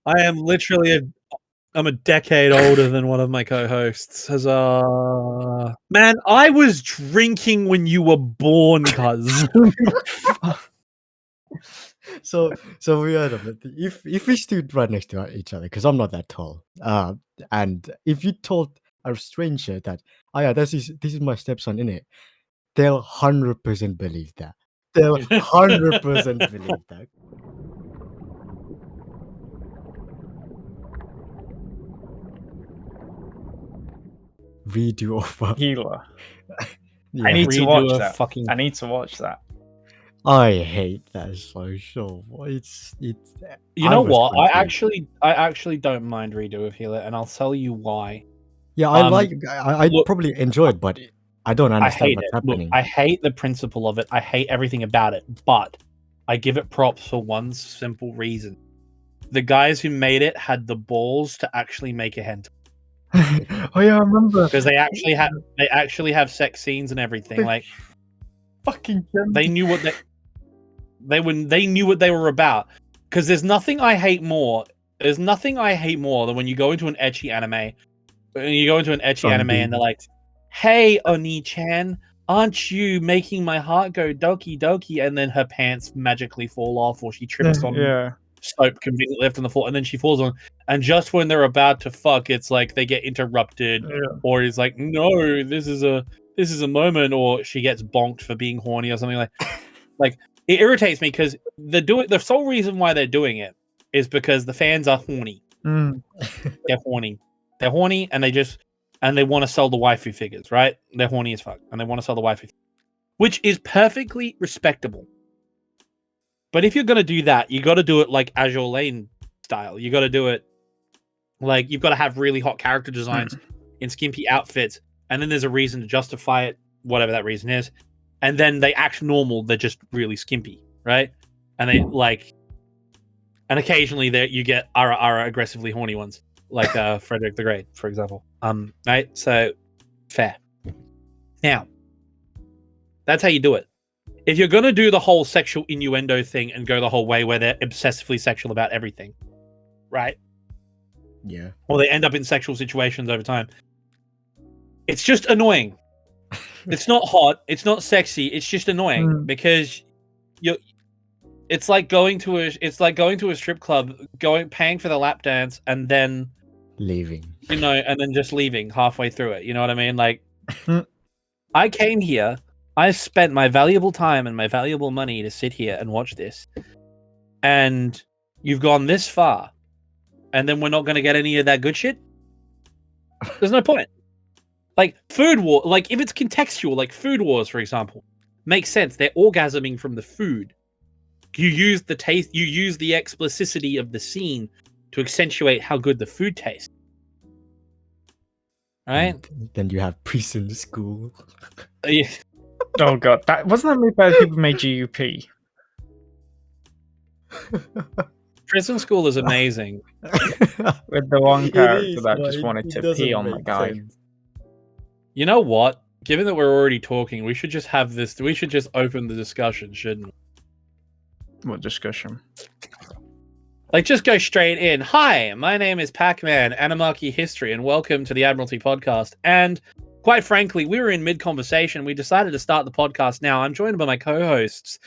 I am literally I'm a decade older than one of my co-hosts. Huzzah. Man, I was drinking when you were born, cuz. So we are if we stood right next to each other, because I'm not that tall, and if you told a stranger that, oh yeah, this is my stepson in it, they'll 100% believe that. They'll 100% believe that. Redo of Healer. yeah. I need to Redo watch a that. fucking- I need to watch that. I hate that so. It's. You I know was what? I confused. actually don't mind Redo of Healer, and I'll tell you why. Yeah, I look, probably enjoy it, but I don't I understand hate what's it. happening. Look, I hate the principle of it. I hate everything about it. But I give it props for one simple reason: the guys who made it had the balls to actually make a hentai. Oh yeah, I remember. Because they actually have sex scenes and everything. Like Fucking they knew what they knew what they were about. Because there's nothing I hate more. There's nothing I hate more than when you go into an ecchi anime. And they're like, "Hey, Oni-chan, aren't you making my heart go doki doki?" And then her pants magically fall off, or she trips on soap conveniently left on the floor, and then she falls on. And just when they're about to fuck, it's like they get interrupted, or it's like, "No, this is a moment," or she gets bonked for being horny or something like. It irritates me because the sole reason why they're doing it is because the fans are horny. They're horny. They're horny, and they want to sell the waifu figures, right? They're horny as fuck, and they want to sell the waifu, which is perfectly respectable. But if you're gonna do that, you got to do it like Azur Lane style. You got to do it like you've got to have really hot character designs in skimpy outfits, and then there's a reason to justify it, whatever that reason is. And then they act normal. They're just really skimpy, right? And they like, and occasionally there you get ara aggressively horny ones, like Frederick the Great, for example. Right? So fair. Now, that's how you do it. If you're gonna do the whole sexual innuendo thing and go the whole way where they're obsessively sexual about everything, right? Yeah. Or they end up in sexual situations over time. It's just annoying. It's not hot. It's not sexy. It's just annoying because it's like going to a strip club, paying for the lap dance, and then leaving. And then just leaving halfway through it. You know what I mean? Like, I came here. I spent my valuable time and my valuable money to sit here and watch this, and you've gone this far, and then we're not going to get any of that good shit. There's no point. Like food war, like if it's contextual, like Food Wars, for example, makes sense. They're orgasming from the food. You use the taste, you use the explicitity of the scene to accentuate how good the food tastes. Right? And then you have Prison School. Yeah. Oh god, that wasn't that made by the people who made GiggUK. Prison School is amazing. With the one character that just wanted to pee on the guy. Sense. You know what? Given that we're already talking, we should just have this. We should just open the discussion, shouldn't we? What discussion? Like, just go straight in. Hi, my name is Pac-Man, Animarchy History, and welcome to the Admiralty podcast. And quite frankly, we were in mid-conversation. We decided to start the podcast now. I'm joined by my co-hosts,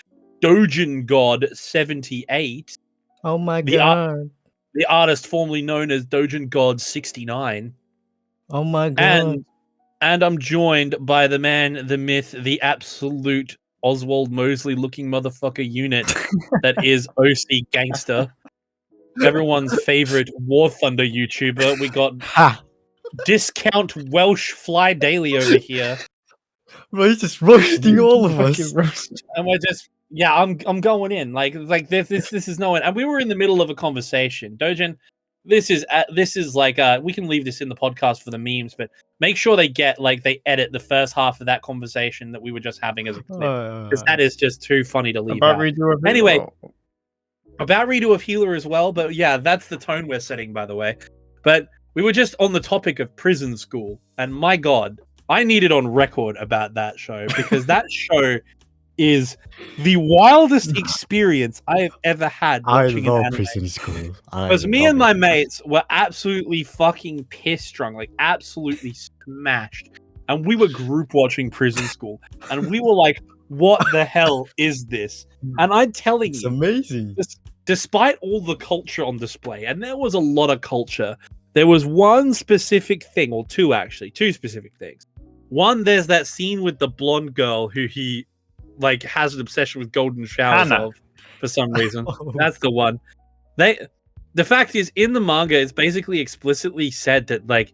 Doujin God 78. Oh my god. The artist formerly known as Doujin God 69. Oh my god. And I'm joined by the man, the myth, the absolute Oswald Mosley looking motherfucker unit that is OC Gangsta. Everyone's favorite War Thunder YouTuber. We got Discount Welsh Fly Daily over here. Bro, he's just roasting all of us. And we're just, I'm going in. Like this is no one. And we were in the middle of a conversation. Doujin, this is like we can leave this in the podcast for the memes, but make sure they edit the first half of that conversation that we were just having as a clip, because that is just too funny to leave out. Anyway, about Redo of Healer as well, but yeah, that's the tone we're setting, by the way. But we were just on the topic of Prison School, and my god, I need it on record about that show, because that show is the wildest experience I have ever had watching an anime. Prison School. Because me and my mates were absolutely fucking piss drunk, like absolutely smashed. And we were group watching Prison School. And we were like, what the hell is this? And I'm telling It's you, amazing. Despite all the culture on display, and there was a lot of culture, there was one specific thing, or two specific things. One, there's that scene with the blonde girl who he like has an obsession with golden showers of for some reason. That's the one. The fact is, in the manga, it's basically explicitly said that like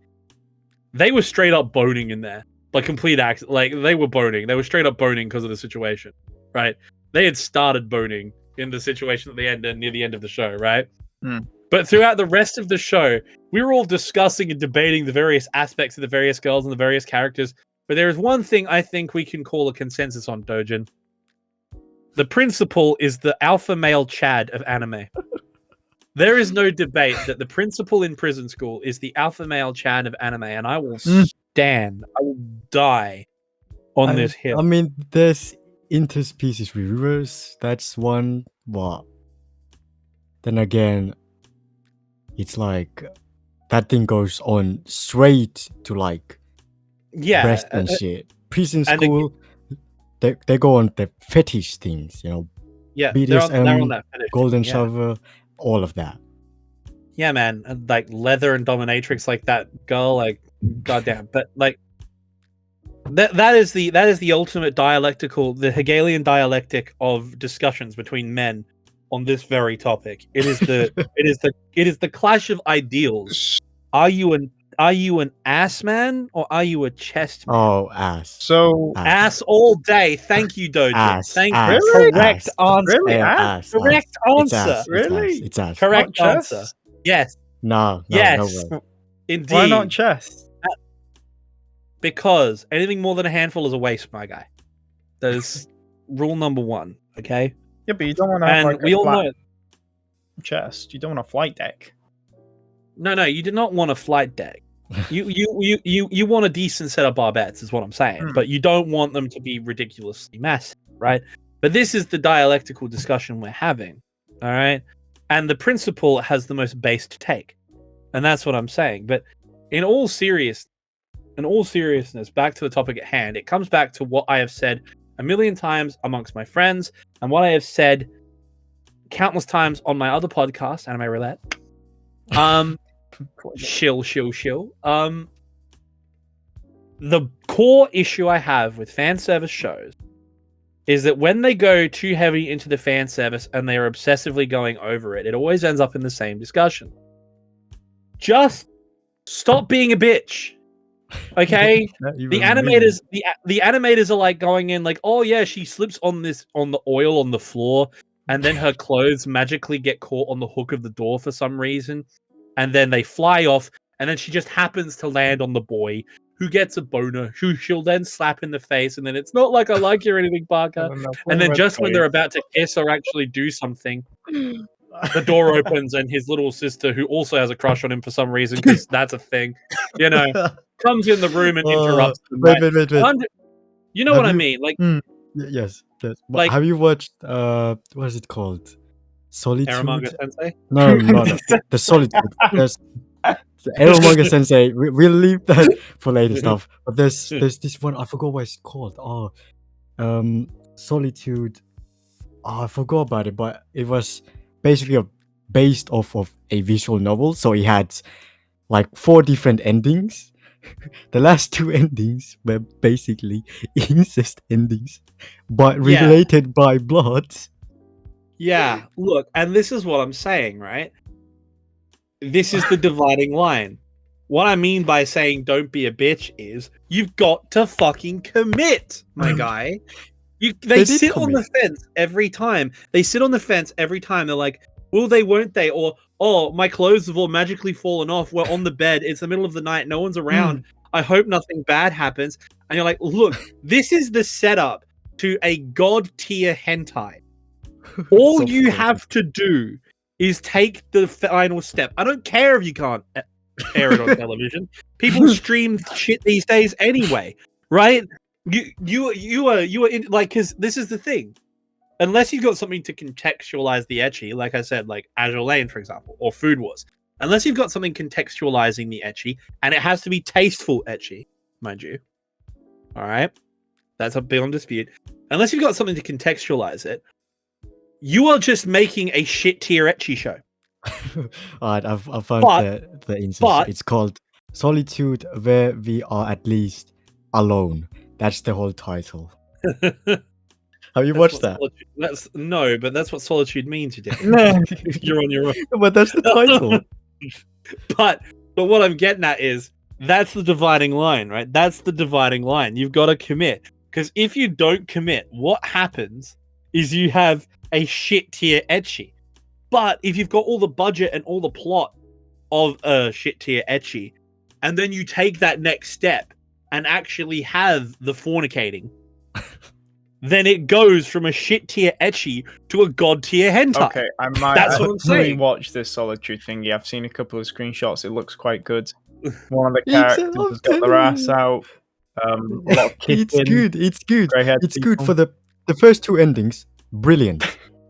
they were straight up boning in there, like complete act. Like they were boning. They were straight up boning because of the situation, right? They had started boning in the situation at the end and near the end of the show, right? But throughout the rest of the show, we were all discussing and debating the various aspects of the various girls and the various characters. But there is one thing I think we can call a consensus on, Doujin. The principal is the alpha male Chad of anime. There is no debate that the principal in Prison School is the alpha male Chad of anime, and I will I will die on this hill. I mean, there's interspecies reviewers. That's one. But then again, it's like that thing goes on straight to like breast and shit. Prison School, they go on the fetish things, you know. Yeah, BDSM, they're on that fetish. golden shower, all of that. Yeah, man, like leather and dominatrix, like that girl, like goddamn. But like that is the ultimate the Hegelian dialectic of discussions between men on this very topic. It is the clash of ideals. Are you an ass man or are you a chest man? Oh, ass. So ass all day. Thank you, Doujin. Ass. Thank ass, you. Really? Correct Ass. answer. Really? Ass. Correct It's answer. ass. Really? It's ass. Correct Not answer. chest? Yes. No Yes. way. Indeed. Why not chest? Because anything more than a handful is a waste, my guy. That is rule number one. Okay. Yeah, but you don't want to have And like we all know. chest. You don't want a flight deck. No, you do not want a flight deck. You want a decent set of barbettes, is what I'm saying. But you don't want them to be ridiculously massive, right? But this is the dialectical discussion we're having, all right? And the principal has the most based take, and that's what I'm saying. But in all seriousness, back to the topic at hand, it comes back to what I have said a million times amongst my friends, and what I have said countless times on my other podcast, Anime Roulette. Shill. The core issue I have with fan service shows is that when they go too heavy into the fan service and they are obsessively going over it, it always ends up in the same discussion. Just stop being a bitch. Okay? The animators are like going in like, oh yeah, she slips on the oil on the floor and then her clothes magically get caught on the hook of the door for some reason. And then they fly off, and then she just happens to land on the boy, who gets a boner, who she'll then slap in the face, and then it's not like I like you or anything, Parker. And then just when they're about to kiss or actually do something, the door opens, and his little sister, who also has a crush on him for some reason, because that's a thing, you know, comes in the room and interrupts them. Wait. You know what I mean? Like, yes. Like, have you watched what is it called? Solitude. Eromanga Sensei? No, the Solitude. There's the Eromanga Sensei. We'll leave that for later stuff. But there's this one. I forgot what it's called. Solitude. I forgot about it. But it was basically based off of a visual novel. So it had like 4 different endings. The last 2 endings were basically incest endings, but related by blood. Yeah, look, and this is what I'm saying, right? This is the dividing line. What I mean by saying don't be a bitch is you've got to fucking commit, my guy. They sit on the fence every time. They're like, will they, won't they? Or, oh, my clothes have all magically fallen off. We're on the bed. It's the middle of the night. No one's around. I hope nothing bad happens. And you're like, look, this is the setup to a god tier hentai. All you have to do is take the final step. I don't care if you can't air it on television. People stream shit these days anyway, right? You are in, like, because this is the thing. Unless you've got something to contextualize the ecchi, like I said, like Azur Lane, for example, or Food Wars. Unless you've got something contextualizing the ecchi, and it has to be tasteful ecchi, mind you. All right, that's a beyond dispute. Unless you've got something to contextualize it, you are just making a shit tier ecchi show. All right, I've found the instance. It's called Solitude, where we are at least alone. That's the whole title. Have you watched that? No, but that's what solitude means. You did. You're on your own. But that's the title. but what I'm getting at is that's the dividing line, right? That's the dividing line. You've got to commit, because if you don't commit, what happens is you have a shit tier ecchi. But if you've got all the budget and all the plot of a shit tier ecchi, and then you take that next step and actually have the fornicating, then it goes from a shit tier ecchi to a god tier hentai. Okay, I might rewatch this Solitude thingy. I've seen a couple of screenshots. It looks quite good. One of the characters has got their ass out. A lot of it's good. It's good. It's good for the first two endings. Brilliant.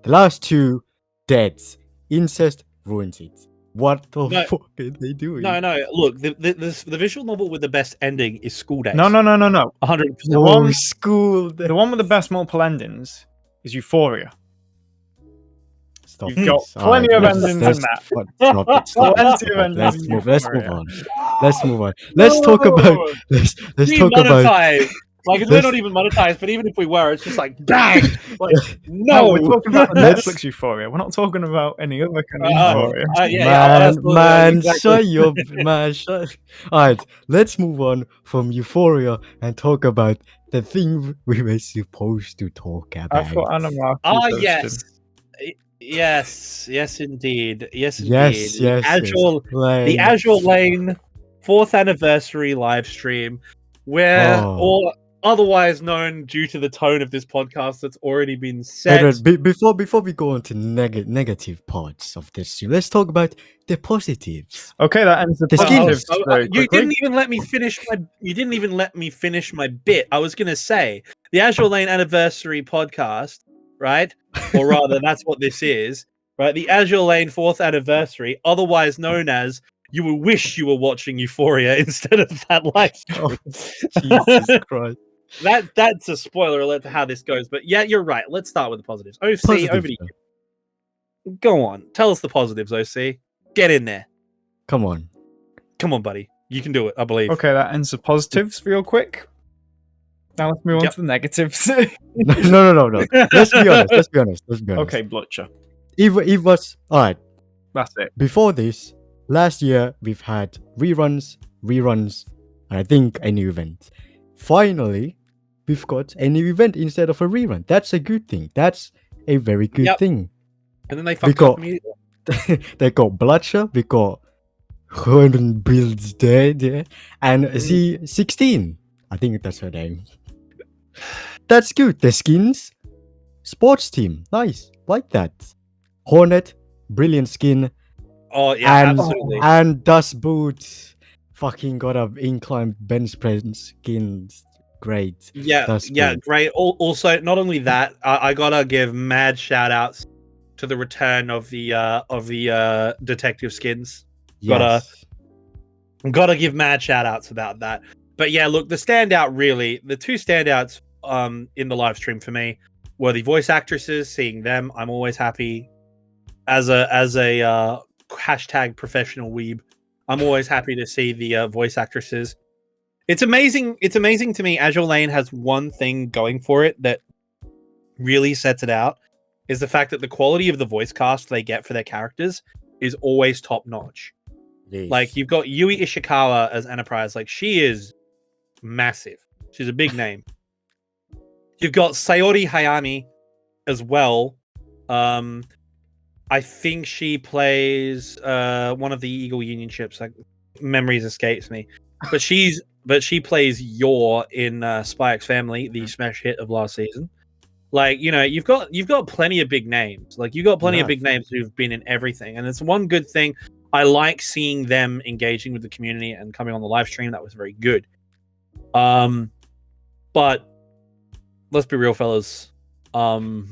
The last two, deads. Incest ruins it. What the fuck are they doing? No. Look, the visual novel with the best ending is School Days. No. 100%. The one with the best multiple endings is Euphoria. Stop. You've got plenty of endings in that. Let's move on. Let's talk about. Let's talk about. Like, we're not even monetized, but even if we were, it's just like, bang! Like, no, we're talking about Netflix Euphoria. We're not talking about any other kind of Euphoria. Man, shut your man. Alright, let's move on from Euphoria and talk about the thing we were supposed to talk about. I thought Animarchy Yes, indeed. Yes, the Azur Lane 4th anniversary live stream, where all otherwise known due to the tone of this podcast that's already been said. Before we go on to negative parts of this, let's talk about the positives. Okay, that ends the positives. You didn't even let me finish my bit. I was gonna say the Azur Lane anniversary podcast, right? Or rather, that's what this is, right? The Azur Lane 4th anniversary, otherwise known as you will wish you were watching Euphoria instead of that live stream. Jesus Christ. That's a spoiler alert to how this goes. But yeah, you're right. Let's start with the positives. OC, over to you. Go on. Tell us the positives, OC. Get in there. Come on, buddy. You can do it, I believe. Okay, that ends the positives real quick. Now let's move on to the negatives. No. Let's be honest. Okay, Blutcher. It was alright. That's it. Before this, last year we've had reruns, and I think a new event. Finally, we've got a new event instead of a rerun. That's a good thing. That's a very good thing. And then they fucked up immediately. They got Bloodsher, we got Herman Builds Dead, and Z16. I think that's her name. That's good. The skins, sports team, nice, like that. Hornet, brilliant skin. Oh yeah, absolutely. And Dust Boots, fucking got a incline bench press skins. Great. Yeah, great. Also, not only that, I gotta give mad shout outs to the return of the detective skins. Yes. Gotta give mad shout outs about that. But yeah, look, the two standouts in the live stream for me were the voice actresses. Seeing them, I'm always happy. As a hashtag professional weeb, I'm always happy to see the voice actresses. It's amazing. It's amazing to me. Azur Lane has one thing going for it that really sets it out, is the fact that the quality of the voice cast they get for their characters is always top notch. Yes. Like, you've got Yui Ishikawa as Enterprise. Like, she is massive. She's a big name. You've got Sayori Hayami as well. I think she plays one of the Eagle Union ships. Like, memories escapes me, but she plays Yor in Spy X Family, the smash hit of last season. Like, you know, you've got plenty of big names. Like, you've got plenty of big names who've been in everything, and it's one good thing. I like seeing them engaging with the community and coming on the live stream. That was very good. But But let's be real, fellas. I mean,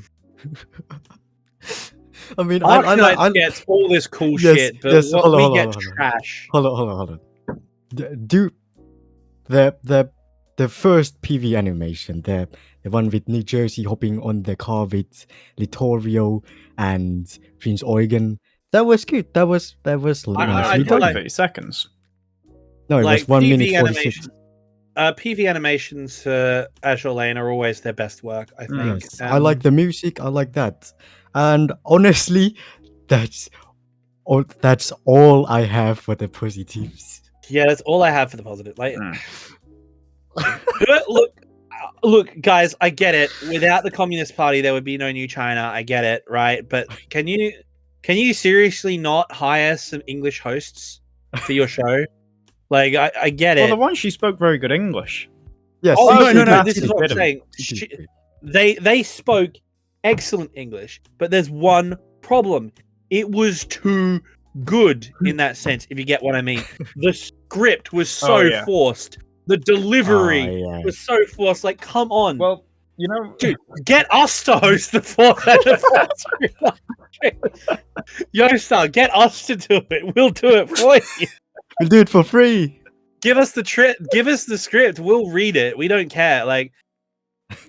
Ark Knights gets all this cool shit, but we get trash. Hold on. Do the first PV animation, the one with New Jersey hopping on the car with Littorio and Prince Eugen, that was good. That was nice. I did like 30 seconds. No, it was 1 minute 46. PV animations for Azur Lane are always their best work, I think. Yes. I like the music. I like that. And honestly, that's all I have for the positives. Yeah, that's all I have for the positive. Like, look, guys, I get it. Without the Communist Party, there would be no new China. I get it, right? But can you seriously not hire some English hosts for your show? Like, I get it. Well, the one she spoke very good English. Yes. Oh, no. This is what I'm saying. They spoke excellent English, but there's one problem. It was too good in that sense, if you get what I mean. The script was so forced. The delivery was so forced. Like, come on. Well, dude, get us to host the 4th anniversary. Yostar, get us to do it. We'll do it for you. We'll do it for free. Give us the script. We'll read it. We don't care. Like,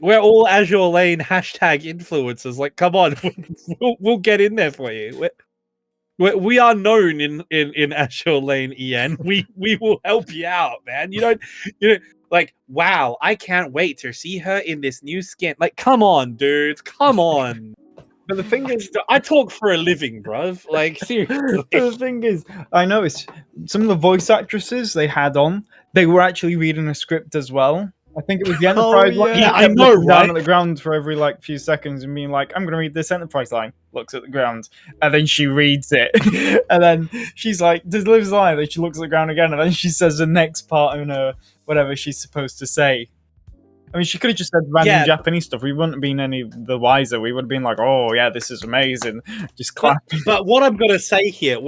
we're all Azur Lane #influencers. Like, come on, we'll get in there for you. We are known in Azur Lane, EN. We will help you out, man. You don't like, wow, I can't wait to see her in this new skin. Like, come on, dudes, come on. But the thing is, I talk for a living, bruv. Like, seriously. The thing is, I noticed some of the voice actresses they had on, they were actually reading a script as well. I think it was the Enterprise one. Yeah, I know, right? Down at the ground for every few seconds and being like, I'm going to read this Enterprise line. Looks at the ground. And then she reads it. And then she's like, delivers the line. Then she looks at the ground again. And then she says the next part in whatever she's supposed to say. I mean, she could have just said random Japanese stuff. We wouldn't have been any the wiser. We would have been like, oh, yeah, this is amazing. Just clapping. But what I'm going to say here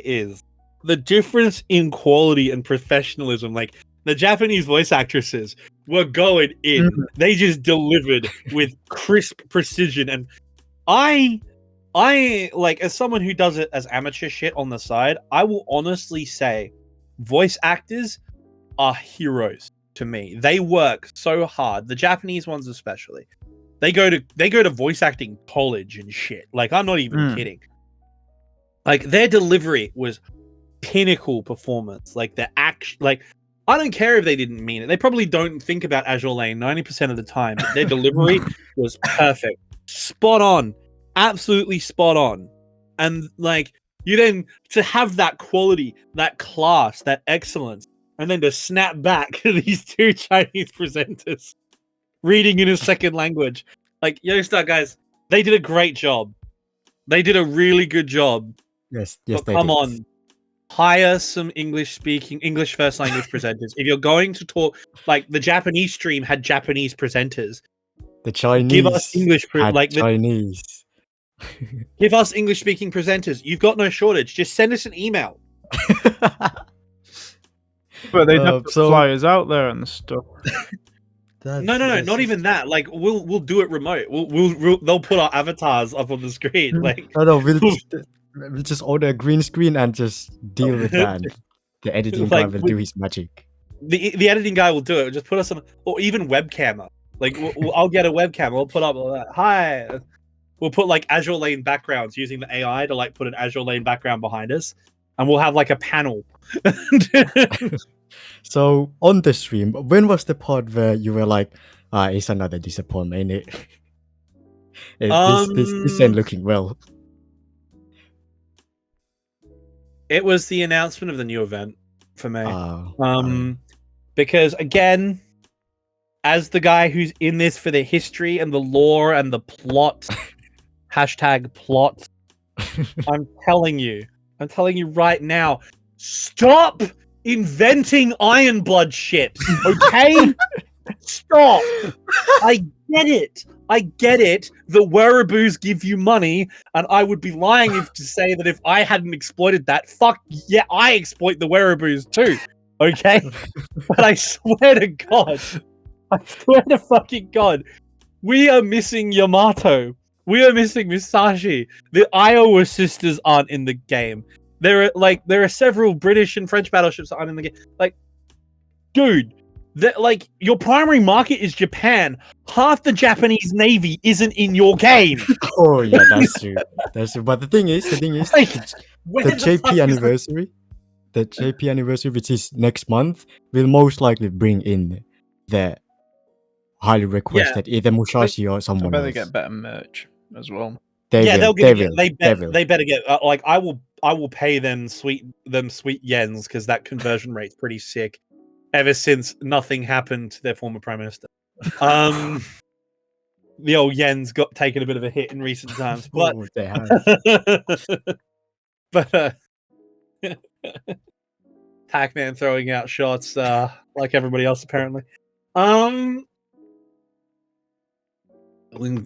is the difference in quality and professionalism. Like, the Japanese voice actresses were going in. They just delivered with crisp precision. And I like, as someone who does it as amateur shit on the side, I will honestly say voice actors are heroes to me. They work so hard. The Japanese ones especially. They go to voice acting college and shit. Like, I'm not even kidding. Like, their delivery was pinnacle performance. Like, the action, like, I don't care if they didn't mean it. They probably don't think about Azur Lane 90% of the time. But their delivery was perfect. Spot on. Absolutely spot on. And, like, you then, to have that quality, that class, that excellence, and then to snap back to these two Chinese presenters reading in a second language. Like, Yostar, guys, they did a great job. They did a really good job. Yes, but come on. Hire some English first language presenters. If you're going to talk, like, the Japanese stream had Japanese presenters. The Chinese give us English Chinese. Give us English speaking presenters. You've got no shortage. Just send us an email. But they'd have flyers out there and stuff. No, not even that. Like, we'll do it remote. They'll put our avatars up on the screen. Like, we'll just order a green screen and just deal with that. The editing guy will do his magic. The editing guy will do it. Just put us on, or even webcam. Like, I'll get a webcam. We'll put up like that. Hi. We'll put like Azur Lane backgrounds using the AI to like put an Azur Lane background behind us, and we'll have like a panel. So on the stream, when was the part where you were like, it's another disappointment, ain't it? This ain't looking well. It was the announcement of the new event for me. Because again, as the guy who's in this for the history and the lore and the plot, #plot, I'm telling you right now, stop inventing Iron Blood ships, okay? Stop. I get it. The Wereaboos give you money, and I would be lying to say that if I hadn't exploited that, fuck yeah, I exploit the Wereaboos too, okay? But I swear to God, I swear to fucking God, we are missing Yamato. We are missing Musashi. The Iowa sisters aren't in the game. There are several British and French battleships that aren't in the game. Like, dude, your primary market is Japan. Half the Japanese Navy isn't in your game. Oh yeah, that's true. That's true. But the thing is, Like, the JP anniversary, which is next month, will most likely bring in the highly requested either Musashi or someone I bet else. they get better merch as well. They better get I will pay them sweet yens because that conversion rate's pretty sick. Ever since nothing happened to their former prime minister, the old yens got taken a bit of a hit in recent times, but they have. but Pac-Man throwing out shots like everybody else apparently.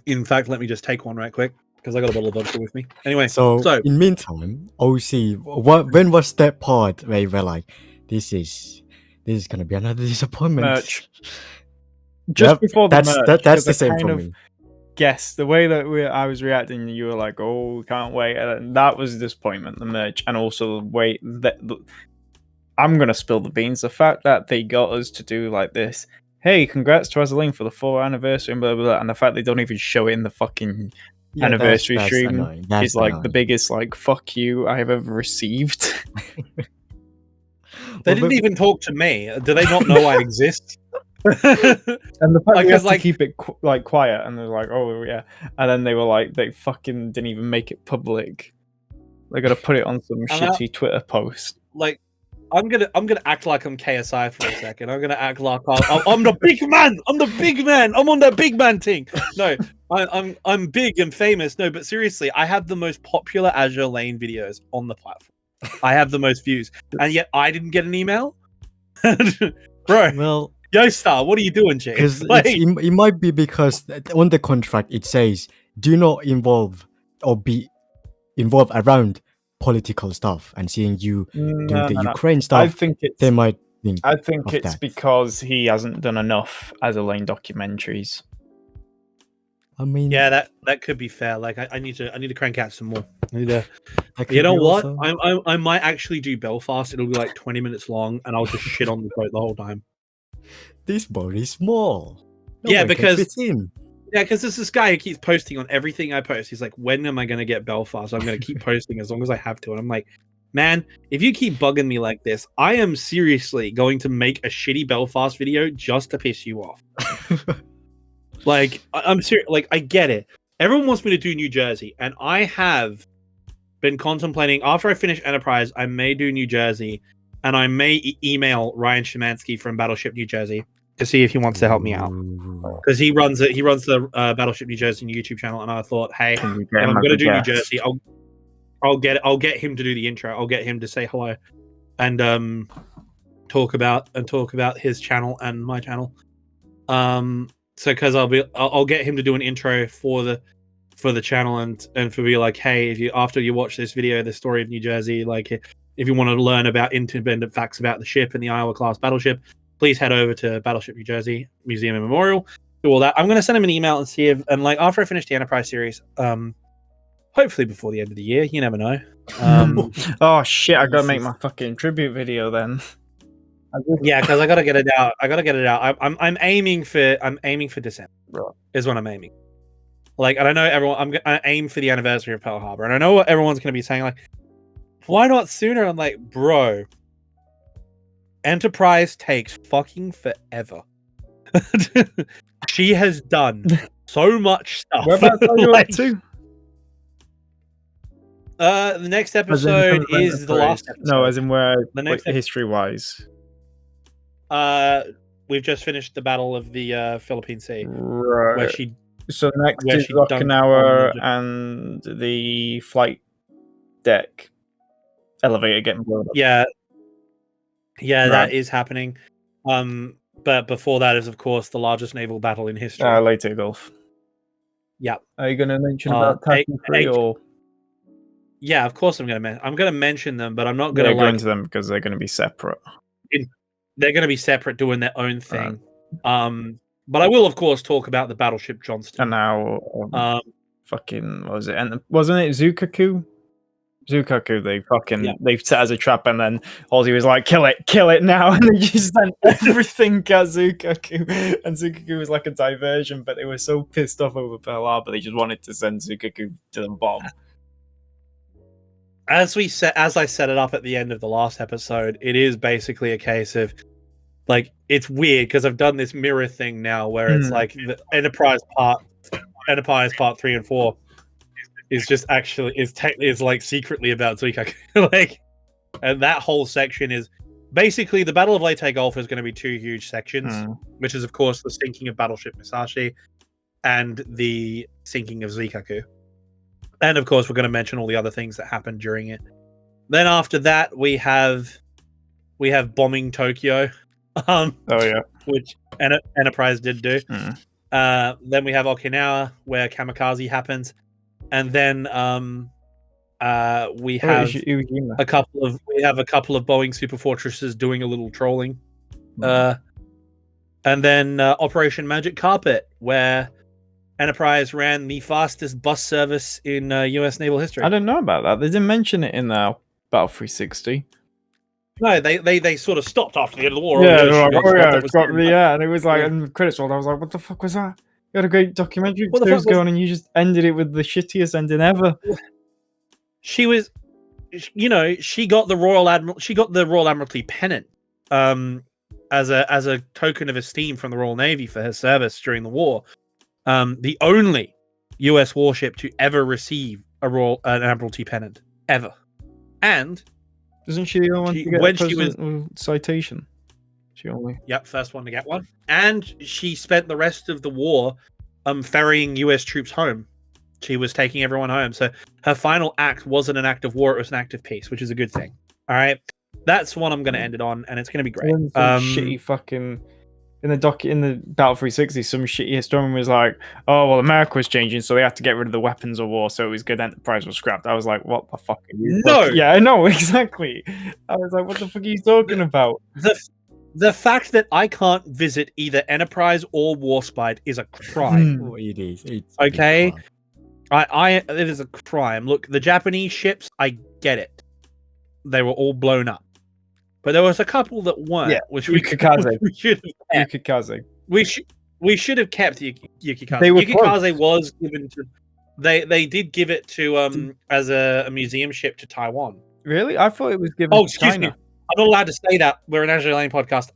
In fact, let me just take one right quick because I got a bottle of vodka with me. Anyway, so in meantime, OC, when was that part where you were like, this is gonna be another disappointment? Merch. Just before the merch. That's the same for me. Guess the way that I was reacting, you were like, "Oh, can't wait!" And that was a disappointment. The merch, and also I'm gonna spill the beans. The fact that they got us to do like this. Hey, congrats to Azur Lane for the 4th anniversary and blah, blah, blah. And the fact they don't even show it in the fucking anniversary stream is like the biggest fuck you I have ever received. They didn't even talk to me. Do they not know I exist? And the fact we have to keep it quiet, and they're like, oh yeah, and then they were like, they fucking didn't even make it public. They got to put it on some shitty Twitter post. Like, I'm gonna act like I'm KSI for a second. I'm gonna act like I'm the big man. I'm the big man. I'm on that big man thing. No, I'm big and famous. No, but seriously, I have the most popular Azur Lane videos on the platform. I have the most views, and yet I didn't get an email. Bro, well, Yostar, what are you doing, Jay? Because it might be because on the contract it says do not involve or be involved around political stuff, and seeing you do the Ukraine stuff, I think they might think. I think it's because he hasn't done enough Azur Lane documentaries. I mean, yeah, that could be fair. Like, I need to crank out some more. I need to. You know what? I might actually do Belfast. It'll be like 20 minutes long, and I'll just shit on the boat the whole time. This boat is small. Because there's this guy who keeps posting on everything I post. He's like, when am I going to get Belfast? I'm going to keep posting as long as I have to. And I'm like, man, if you keep bugging me like this, I am seriously going to make a shitty Belfast video just to piss you off. Like, I'm serious. Like, I get it. Everyone wants me to do New Jersey, and I have been contemplating, after I finish Enterprise, I may do New Jersey, and I may email Ryan Szymanski from Battleship New Jersey to see if he wants to help me out, because he runs the Battleship New Jersey YouTube channel. And I thought, hey, if I'm going to do New Jersey, I'll get him to do the intro. I'll get him to say hello, and talk about his channel and my channel. So because I'll get him to do an intro for the channel, and for be like, hey, after you watch this video, the story of New Jersey, like if you want to learn about independent facts about the ship and the Iowa class battleship, please head over to Battleship New Jersey Museum and Memorial. Do all that. I'm going to send him an email and see if, and like after I finish the Enterprise series, hopefully before the end of the year, you never know. Oh shit! I gotta make my fucking tribute video then. Yeah, because I gotta get it out. I'm aiming for December. Is what I'm aiming. Like, and I know everyone. I aim for the anniversary of Pearl Harbor, and I know what everyone's gonna be saying. Like, why not sooner? I'm like, bro, Enterprise takes fucking forever. She has done so much stuff. Whereabouts are you up to? The next episode is the last episode. No, as in where the next history-wise. We've just finished the Battle of the Philippine Sea, right? Where she. So next is Okinawa and the flight deck elevator getting blown up. Yeah, right. That is happening. But before that is, of course, the largest naval battle in history. Leyte Gulf. Yeah. Are you going to mention about Taku 3 or? Yeah, of course I'm going to mention them, but I'm not going to go into them because they're going to be separate. They're going to be separate, doing their own thing. But I will, of course, talk about the battleship Johnston. And now, fucking, what was it? And wasn't it Zukaku? Zukaku, they've set as a trap, and then Halsey was like, kill it now, and they just sent everything at Zukaku, and Zukaku was like a diversion, but they were so pissed off over Pearl Harbor, they just wanted to send Zukaku to the bomb. As I set it up at the end of the last episode, it is basically a case of, like, it's weird because I've done this mirror thing now where it's like the Enterprise part 3 and 4 is just actually is like secretly about Zuikaku. Like, and that whole section is basically the Battle of Leyte Gulf is going to be 2 huge sections, which is of course the sinking of Battleship Musashi and the sinking of Zuikaku. And of course we're going to mention all the other things that happened during it. Then after that we have bombing Tokyo. Which Enterprise did do. Then we have Okinawa where Kamikaze happens. And then we have a couple of Boeing super fortresses doing a little trolling, and then Operation Magic Carpet, where Enterprise ran the fastest bus service in U.S. naval history. I don't know about that. They didn't mention it in Battle 360. No, they sort of stopped after the end of the war. And it was like, and credits rolled. I was like, what the fuck was that? You had a great documentary series going, and you just ended it with the shittiest ending ever. She was, she got the Royal Admiralty pennant, as a token of esteem from the Royal Navy for her service during the war. The only U.S. warship to ever receive an Admiralty pennant ever, and isn't she the only one to get a citation? First one to get one. And she spent the rest of the war ferrying US troops home. She was taking everyone home. So her final act wasn't an act of war, it was an act of peace, which is a good thing. All right. That's what I'm going to end it on, and it's going to be great. Shitty fucking in the Battle 360, some shitty historian was like, oh well, America was changing, so they had to get rid of the weapons of war, so it was good Enterprise was scrapped. I was like, what the fuck are you Yeah, I know, exactly. I was like, what the fuck are you talking about? The fact that I can't visit either Enterprise or Warspite is a crime. It is. Okay? It is a crime. Look, the Japanese ships, I get it. They were all blown up. But there was a couple that weren't. Yeah, which Yukikaze. We should have kept. Yukikaze. We should have kept Yukikaze. They were Yukikaze was given to... They did give it to as a museum ship to Taiwan. Really? I thought it was given to excuse China. me. I'm not allowed to say that. We're an Azur Lane podcast.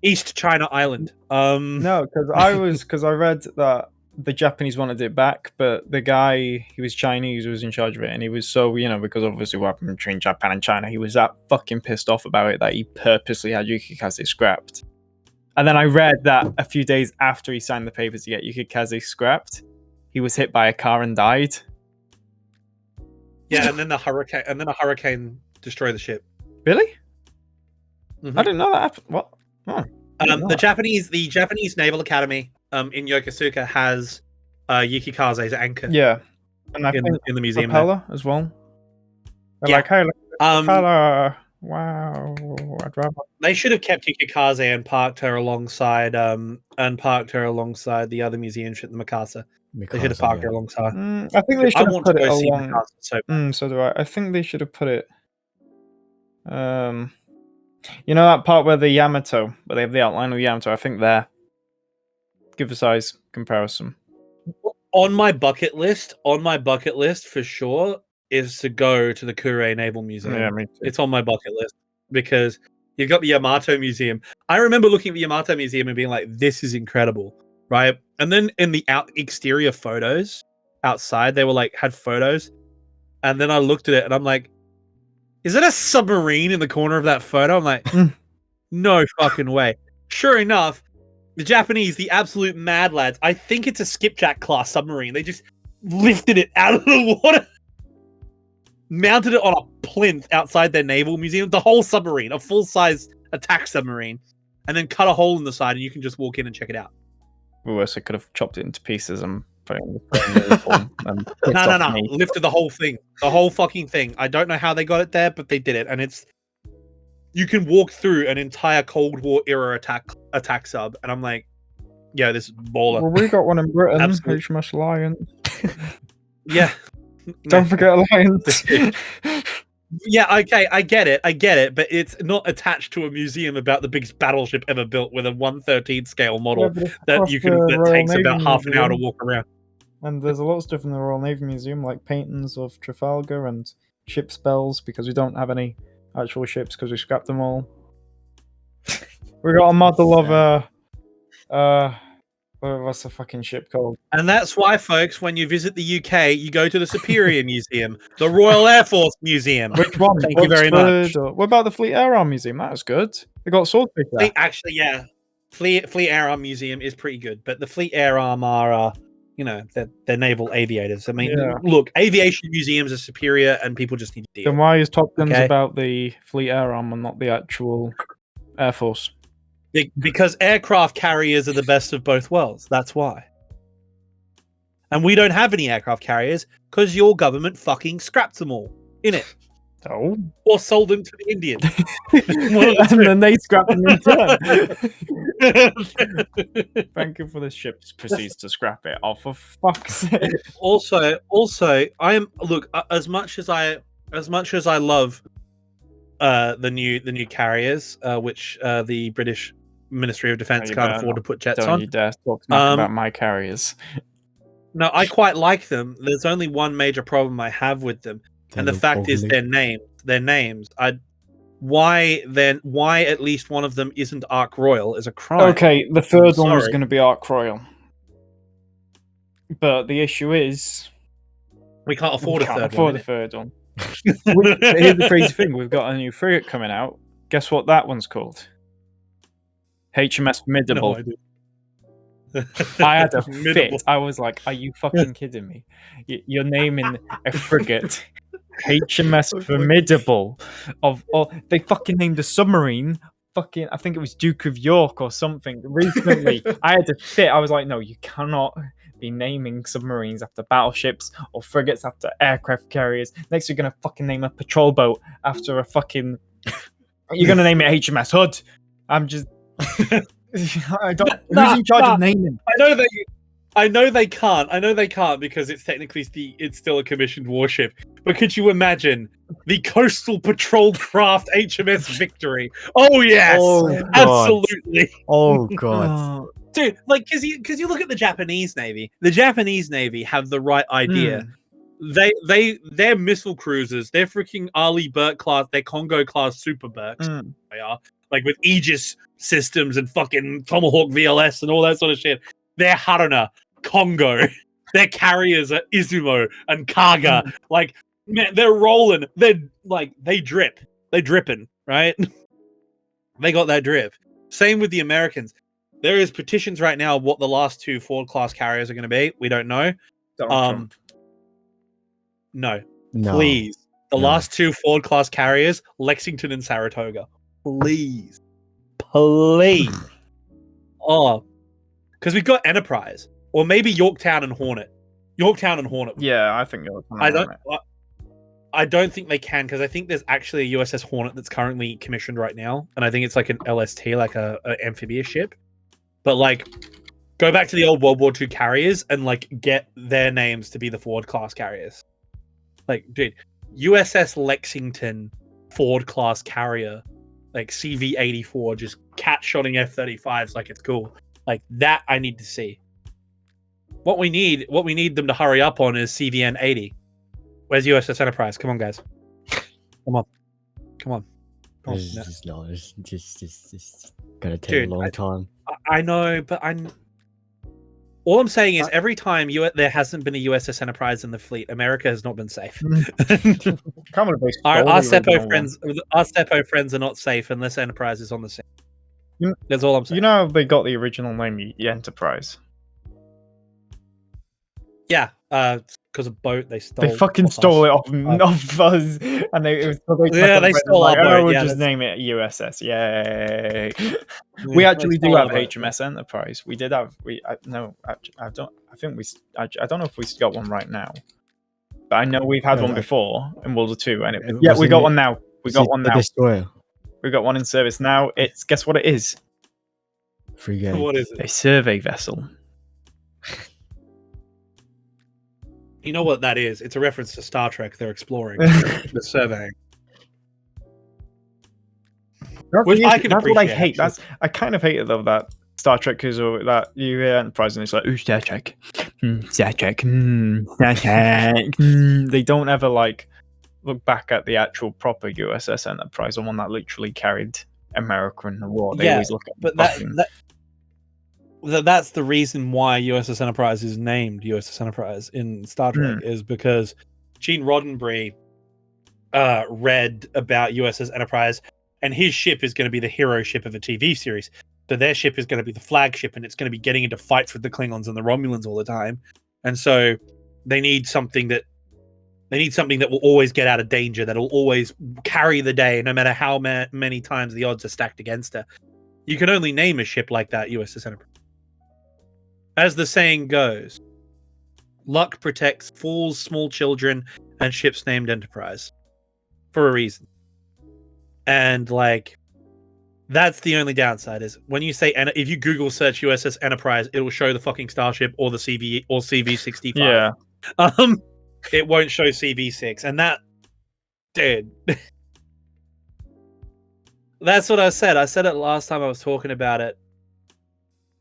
East China Island. No, because I read that the Japanese wanted it back, but the guy, he was Chinese, who was in charge of it, and he was so, because obviously what happened between Japan and China, he was that fucking pissed off about it that he purposely had Yukikaze scrapped. And then I read that a few days after he signed the papers to get Yukikaze scrapped, he was hit by a car and died. Yeah, and then a hurricane destroyed the ship. Really? Mm-hmm. I didn't know that happened. What? Oh, the Japanese Naval Academy in Yokosuka has Yukikaze's anchor. Yeah, and I in the museum propeller as well. They're like, hey, look, propeller. Wow, I'd rather. They should have kept Yukikaze and parked her alongside the other museum ship, the Mikasa. They should have parked her alongside. I think they should have put it along. Mikasa, so do I. I think they should have put it. That part where the Yamato, where they have the outline of the Yamato, I think there. Give a size comparison. On my bucket list for sure is to go to the Kure Naval Museum. Yeah, me too. It's on my bucket list because you've got the Yamato Museum. I remember looking at the Yamato Museum and being like, this is incredible, right? And then in the exterior photos outside, they were had photos. And then I looked at it and I'm like, is it a submarine in the corner of that photo? I'm like, no fucking way. Sure enough, the Japanese, the absolute mad lads, I think it's a skipjack class submarine. They just lifted it out of the water, mounted it on a plinth outside their naval museum, the whole submarine, a full-size attack submarine, and then cut a hole in the side and you can just walk in and check it out. Worse, I could have chopped it into pieces and put it in the uniform. No. Lifted the whole thing. The whole fucking thing. I don't know how they got it there, but they did it. And you can walk through an entire Cold War era attack sub, and I'm like, yeah, this is baller. Well, we got one in Britain, Absolutely. HMS Lion. Yeah. Don't forget Alliance. Yeah, okay, I get it, but it's not attached to a museum about the biggest battleship ever built with a 1/13 scale model that takes about half an hour to walk around. And there's a lot of stuff in the Royal Navy Museum, like paintings of Trafalgar and ship spells, because we don't have any actual ships because we scrapped them all. We got a model of what's the fucking ship called? And that's why, folks, when you visit the UK, you go to the Superior Museum, the Royal Air Force Museum. Which one? Thank you very much. What about the Fleet Air Arm Museum? That was good. They got swordfish there. Actually, yeah. Fleet Air Arm Museum is pretty good, but the Fleet Air Arm are, they're naval aviators. I mean, look, aviation museums are superior, and people just need to deal. Then why is Top Guns about the Fleet Air Arm and not the actual Air Force? Because aircraft carriers are the best of both worlds. That's why. And we don't have any aircraft carriers because your government fucking scrapped them all, innit? Oh. Or sold them to the Indians. And then they scrapped them in turn. Thank you for the ship proceeds to scrap it. Oh, for fuck's sake. Also, I am as much as I love the new carriers, which the British Ministry of Defence can't afford to put jets on. Don't you dare talk smack about my carriers. No, I quite like them. There's only one major problem I have with them, and the fact is their names. Why at least one of them isn't Ark Royal is a crime. Okay, the third one was going to be Ark Royal, but the issue is we can't afford the third one. Here's the crazy thing: we've got a new frigate coming out. Guess what that one's called? HMS Formidable. No, I had a fit. I was like, "Are you fucking kidding me? You're naming a frigate HMS Formidable they fucking named a submarine. Fucking, I think it was Duke of York or something. Recently, I had a fit. I was like, no, you cannot be naming submarines after battleships or frigates after aircraft carriers. Next, you're gonna fucking name a patrol boat after a fucking. You're gonna name it HMS Hood. I'm just. Who's in charge of naming? I know they can't because it's technically it's still a commissioned warship. But could you imagine the coastal patrol craft HMS Victory? Oh yes, absolutely. Oh god, dude! Like, because you look at the Japanese Navy. The Japanese Navy have the right idea. They're missile cruisers. They're freaking Arleigh Burke class. They're Congo class Super Burks. They are like with Aegis systems and fucking Tomahawk VLS and all that sort of shit. They're Haruna, Congo. Their carriers are Izumo and Kaga. Like, man, they're rolling. They're like, they drip. They're dripping, right? They got that drip. Same with the Americans. There is petitions right now what the last two Ford class carriers are going to be. We don't know. No. Please. The last two Ford class carriers, Lexington and Saratoga. Please. Oh. Because we've got Enterprise. Or maybe Yorktown and Hornet. Yeah, I think Yorktown and Hornet. I don't think they can, because I think there's actually a USS Hornet that's currently commissioned right now. And I think it's like an LST, like a amphibious ship. But like, go back to the old World War II carriers and like get their names to be the Ford class carriers. Like, dude, USS Lexington Ford class carrier, like CV-84, just cat-shotting F-35s like it's cool. Like that, I need to see. What we need them to hurry up on is CVN-80. Where's USS Enterprise? Come on, guys. Come on. It's just gonna take a long time. I know, but all I'm saying is every time there hasn't been a USS Enterprise in the fleet, America has not been safe. Our Seppo friends are not safe unless Enterprise is on the scene. That's all I'm saying. You know they got the original name, the Enterprise. Yeah, because a boat they stole. They fucking stole it off us, and they stole our boat. We'll just name it USS. Yay! We actually do have HMS Enterprise. We did have. I don't know if we got one right now, but I know we've had one before in World War II, and we got one now. We got one now. Destroyer. We've got one in service now. It's, guess what it is? Frigate. What is it? A survey vessel. You know what that is? It's a reference to Star Trek. They're exploring, the surveying. Which I can That's what I appreciate, hate. actually. I kind of hate it though, that Star Trek is that you hear Enterprise and it's like, ooh, Star Trek. Star Trek. Star Trek. They don't ever like look back at the actual proper USS Enterprise, the one that literally carried America in the war. They always look at but that's the reason why USS Enterprise is named USS Enterprise in Star Trek, is because Gene Roddenberry read about USS Enterprise, and his ship is going to be the hero ship of a TV series. So their ship is going to be the flagship, and it's going to be getting into fights with the Klingons and the Romulans all the time. And so they need something that will always get out of danger, that'll always carry the day, no matter how many times the odds are stacked against her. You can only name a ship like that USS Enterprise. As the saying goes, luck protects fools, small children, and ships named Enterprise for a reason. And like, that's the only downside is when you say, if you Google search USS Enterprise, it'll show the fucking Starship or the CV or CV-65. Yeah. It won't show CV-6, and that, dude. That's what I said. I said it last time I was talking about it.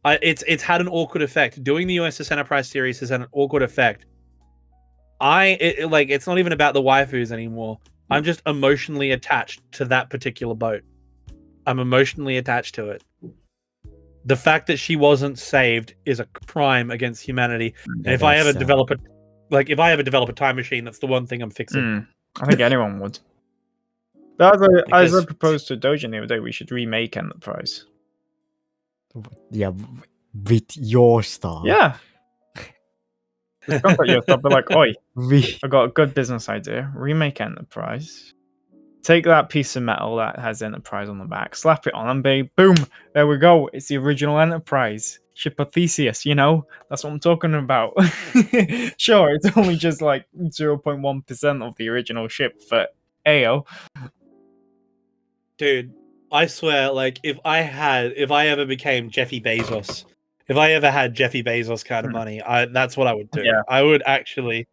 It's had an awkward effect. Doing the USS Enterprise series has had an awkward effect. It's not even about the waifus anymore. I'm just emotionally attached to that particular boat. I'm emotionally attached to it. The fact that she wasn't saved is a crime against humanity. And if I ever develop a time machine, that's the one thing I'm fixing. I think anyone would. As I proposed to Doujin the other day, we should remake Enterprise. Yeah, with Yostar. Yeah. Just contact Yostar, be like, oi, I got a good business idea. Remake Enterprise. Take that piece of metal that has Enterprise on the back, slap it on, and boom, there we go. It's the original Enterprise. Ship of Theseus, you know? That's what I'm talking about. Sure, it's only just like 0.1% of the original ship, but ayo. Dude, I swear, like, if I ever became Jeffy Bezos, if I ever had Jeffy Bezos kind of money, that's what I would do. Yeah. I would actually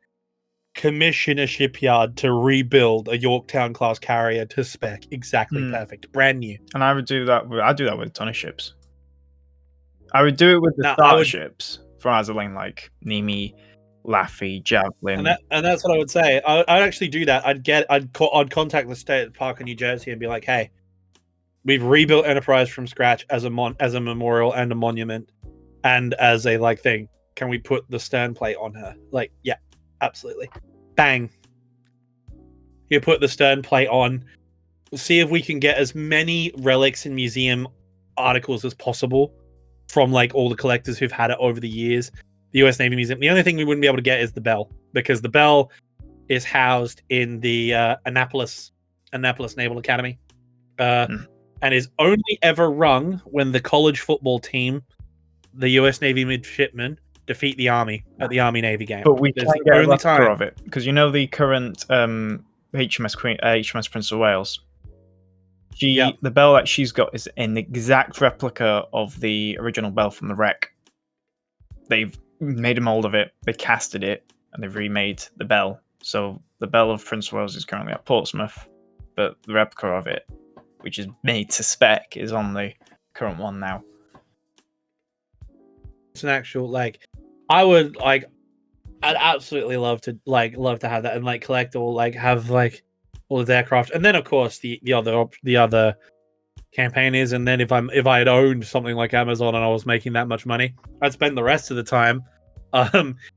commission a shipyard to rebuild a Yorktown class carrier to spec, exactly perfect, brand new. And I would do that. I'd do that with a ton of ships. I would do it with the starships for Azur Lane, like Nimi, Laffy, Javelin, and that's what I would say. I'd actually do that. I'd contact the state park in New Jersey and be like, hey, we've rebuilt Enterprise from scratch as a memorial and a monument, and as a like thing. Can we put the stern plate on her? Like, yeah, absolutely. Bang. You put the stern plate on. See if we can get as many relics and museum articles as possible from like all the collectors who've had it over the years. The US Navy Museum. The only thing we wouldn't be able to get is the bell, because the bell is housed in the Annapolis Naval Academy, and is only ever rung when the college football team, the US Navy midshipmen, defeat the Army at the Army-Navy game. But we can't get a replica of it, because you know the current HMS Prince of Wales. The bell that she's got is an exact replica of the original bell from the wreck. They've made a mold of it, they casted it, and they've remade the bell. So the bell of Prince of Wales is currently at Portsmouth, but the replica of it, which is made to spec, is on the current one now. It's an actual I'd absolutely love to have that and like collect all have like all the aircraft, and then of course the other campaign is, and then if I had owned something like Amazon and I was making that much money, I'd spend the rest of the time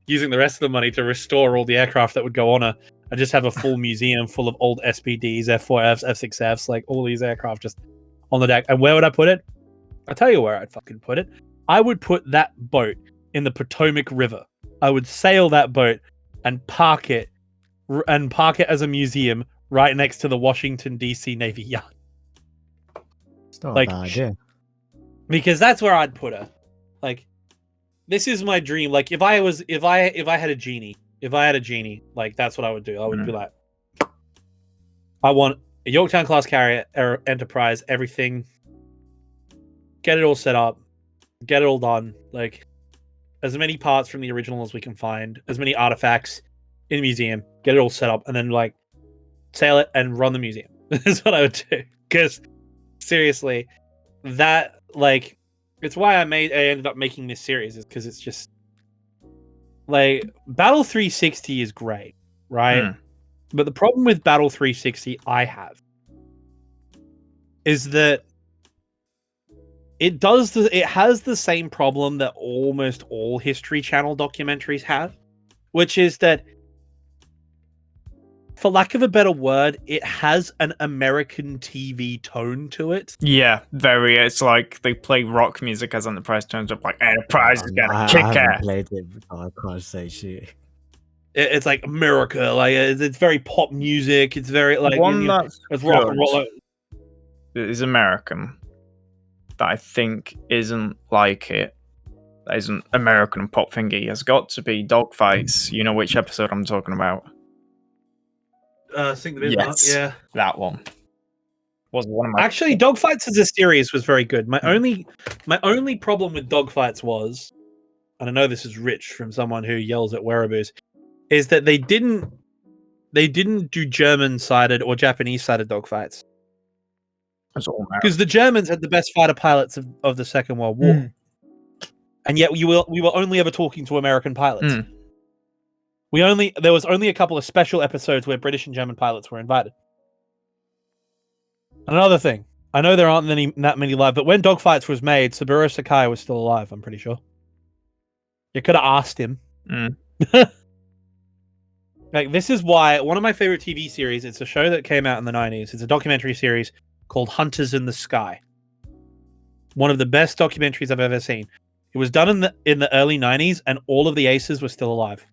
using the rest of the money to restore all the aircraft that would go on and just have a full museum full of old SPDs, F4Fs, F6Fs, like all these aircraft just on the deck. And where would I put it? I'll tell you where I'd fucking put it. I would put that boat in the Potomac River. I would sail that boat and park it as a museum right next to the Washington DC Navy Yard. It's not bad, yeah. Because that's where I'd put her. Like, this is my dream. Like, if I had a genie, like that's what I would do. I would be like, I want a Yorktown class carrier Enterprise, everything. Get it all set up, get it all done. Like as many parts from the original as we can find, as many artifacts in the museum. Get it all set up, and then like sail it and run the museum. That's what I would do. Because seriously, that like it's why I ended up making this series is because it's just like Battle 360 is great, right? But the problem with Battle 360 I have is that it has the same problem that almost all History Channel documentaries have, which is that, for lack of a better word, it has an American TV tone to it. Yeah, very. It's like they play rock music as Enterprise turns up, like Enterprise is gonna kick ass. I haven't played it, I can't say shit. It's like America, like it's very pop music. It's very like it's rock and roll. It is American. That I think isn't like it. That isn't American pop thingy. Has got to be Dogfights. You know which episode I'm talking about. Sing the Bismarck, yeah, that one was one of my. Actually, Dogfights as a series was very good. My only problem with Dogfights was, and I know this is rich from someone who yells at wearaboos, is that they didn't do German-sided or Japanese-sided dogfights. Because the Germans had the best fighter pilots of the Second World War, and yet we were only ever talking to American pilots. There was only a couple of special episodes where British and German pilots were invited. Another thing, I know there aren't that many live, but when Dogfights was made, Saburo Sakai was still alive. I'm pretty sure. You could have asked him. Like, this is why one of my favorite TV series. It's a show that came out in the 90s. It's a documentary series called Hunters in the Sky. One of the best documentaries I've ever seen. It was done in the early 90s, and all of the aces were still alive.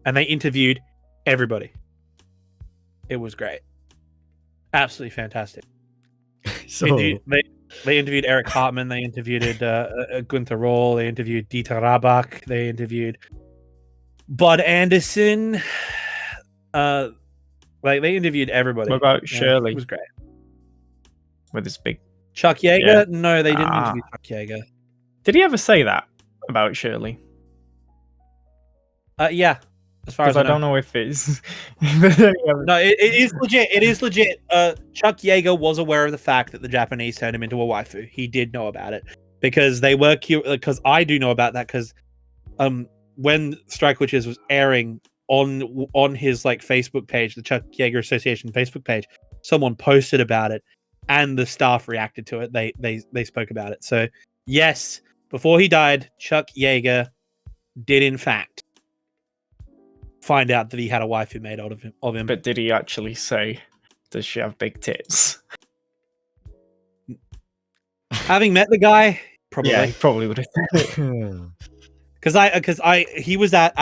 And they interviewed everybody. It was great. Absolutely fantastic. So they interviewed Eric Hartman. They interviewed Gunther Roll. They interviewed Dieter Rabach. They interviewed Bud Anderson. They interviewed everybody. What about Shirley? It was great. With his big Chuck Yeager? Yeah. No, they didn't interview Chuck Yeager. Did he ever say that about Shirley? Yeah. As far as I don't know if it's no, it is legit. It is legit. Chuck Yeager was aware of the fact that the Japanese turned him into a waifu. He did know about it because they were because I do know about that because when Strike Witches was airing on his like Facebook page, the Chuck Yeager Association Facebook page, someone posted about it and the staff reacted to it. They spoke about it. So yes, before he died, Chuck Yeager did in fact find out that he had a wife who made out of him. But did he actually say, does she have big tits? Having met the guy, probably. Yeah, he probably would have. Because he was at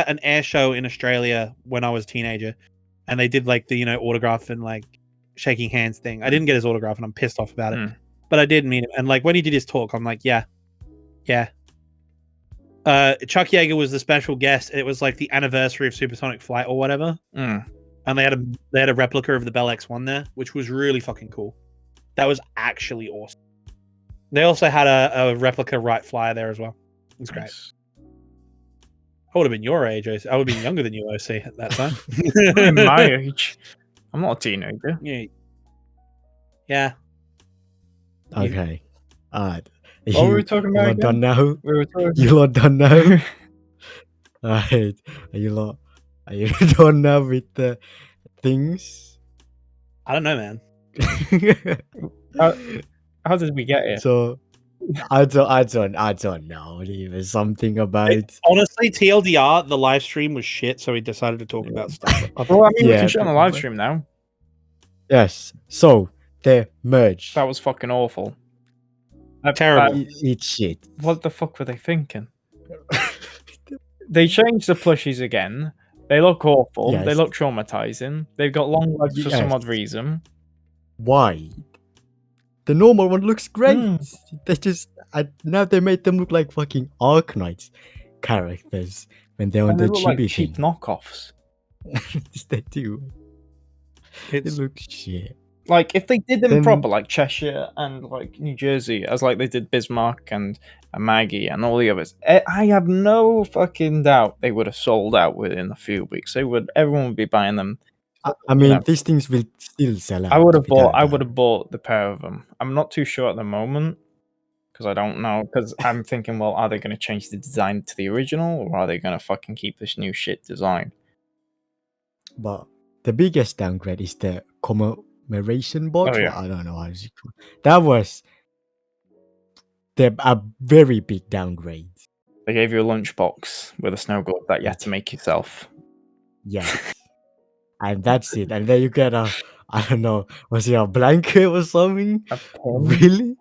an air show in Australia when I was a teenager, and they did like the autograph and like shaking hands thing. I didn't get his autograph, and I'm pissed off about it. But I did meet him, and like when he did his talk, I'm like, yeah. Chuck Yeager was the special guest. It was like the anniversary of Supersonic Flight or whatever, and they had a replica of the Bell X-1 there, which was really fucking cool. That was actually awesome. They also had a replica Wright Flyer there as well. It's great. Nice. I would have been your age. I would have been younger than you, OC, at that time. My age. I'm not a teenager. Yeah. Okay. Alright. What were we talking about? You lot done now? You lot done now? Alright. Are you done now with the things? I don't know, man. How did we get here? So I don't know. It was something about. Honestly, TLDR, the live stream was shit, so we decided to talk about stuff. Well, I mean, we can shit on the live stream now. Yes. So they merged. That was fucking awful. Terrible. Eat shit. What the fuck were they thinking? They changed the plushies again. They look awful. Yes. They look traumatizing. They've got long legs for some odd reason. Why? The normal one looks great. They just now they made them look like fucking Ark Knights characters when they're on the chibi like cheap knockoffs. They do. It looks shit. Like, if they did them Then- proper, like Cheshire and like New Jersey, as like they did Bismarck and Maggie and all the others, I have no fucking doubt they would have sold out within a few weeks. Everyone would be buying them. I mean, these things will still sell out. I would have bought the pair of them. I'm not too sure at the moment because I don't know. Because I'm thinking, well, are they going to change the design to the original, or are they going to fucking keep this new shit design? But the biggest downgrade is the commemoration box. Oh, yeah. I don't know how it's called. That was a very big downgrade. They gave you a lunchbox with a snow globe that you had to make yourself. Yes. And that's it. And then you get I don't know, was it a blanket or something? A pen? Really?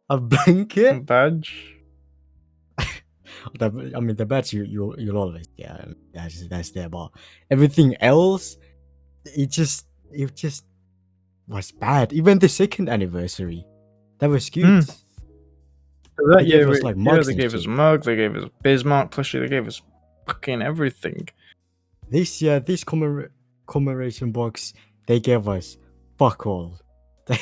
A A blanket? badge? The badge you'll always get. That's there. But everything else, it just was bad. Even the second anniversary, that was good. So that year, was like mugs. They gave us mugs. They gave us Bismarck plushie. They gave us fucking everything. This year, this commemoration box, they gave us fuck all. They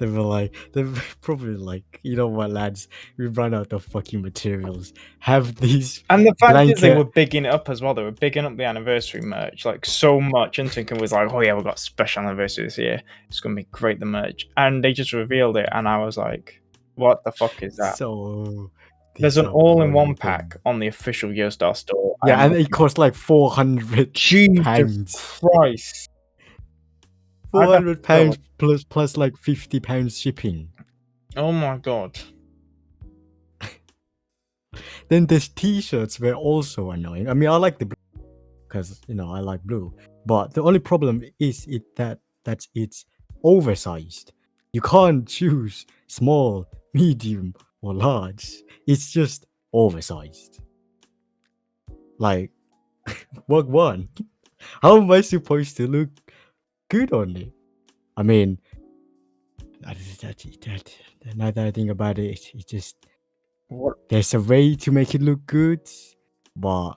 were probably like, you know what, lads, we've run out of fucking materials. Have these, and the fact is, they were bigging it up as well. They were bigging up the anniversary merch like so much. And Tinker was like, "Oh yeah, we've got a special anniversary this year. It's gonna be great, the merch." And they just revealed it, and I was like, "What the fuck is that?" So there's an all-in-one pack on the official Yostar store. Yeah, and it costs like £400. Jesus Christ. £400 plus like £50 shipping. Oh my god. Then these t-shirts were also annoying. I mean, I like the blue because I like blue. But the only problem is that it's oversized. You can't choose small, medium, or large. It's just oversized. Like, what one? How am I supposed to look good on it? I mean, now that I think about it, it's just there's a way to make it look good, but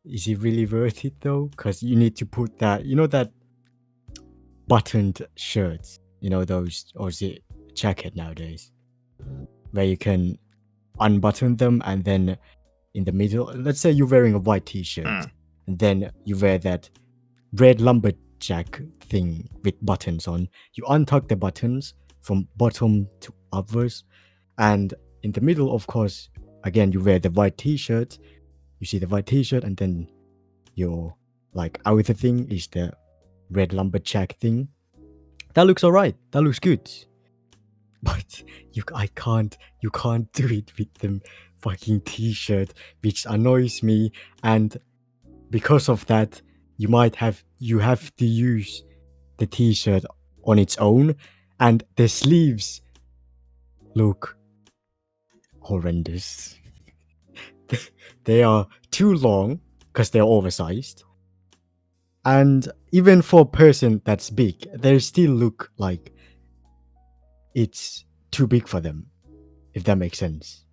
is it really worth it though? Because you need to put that, that buttoned shirts, those, or is it jacket nowadays, where you can unbutton them and then in the middle, let's say you're wearing a white t-shirt, and then you wear that red lumberjack thing with buttons on. You untuck the buttons from bottom to upwards, and in the middle, of course, again, you wear the white t-shirt. You see the white t-shirt, and then your outer thing is the red lumberjack thing. That looks alright. That looks good. But you can't do it with the fucking t-shirt, which annoys me. And because of that, you have to use the t-shirt on its own, and the sleeves look horrendous. They are too long because they're oversized, and even for a person that's big, they still look like it's too big for them, if that makes sense.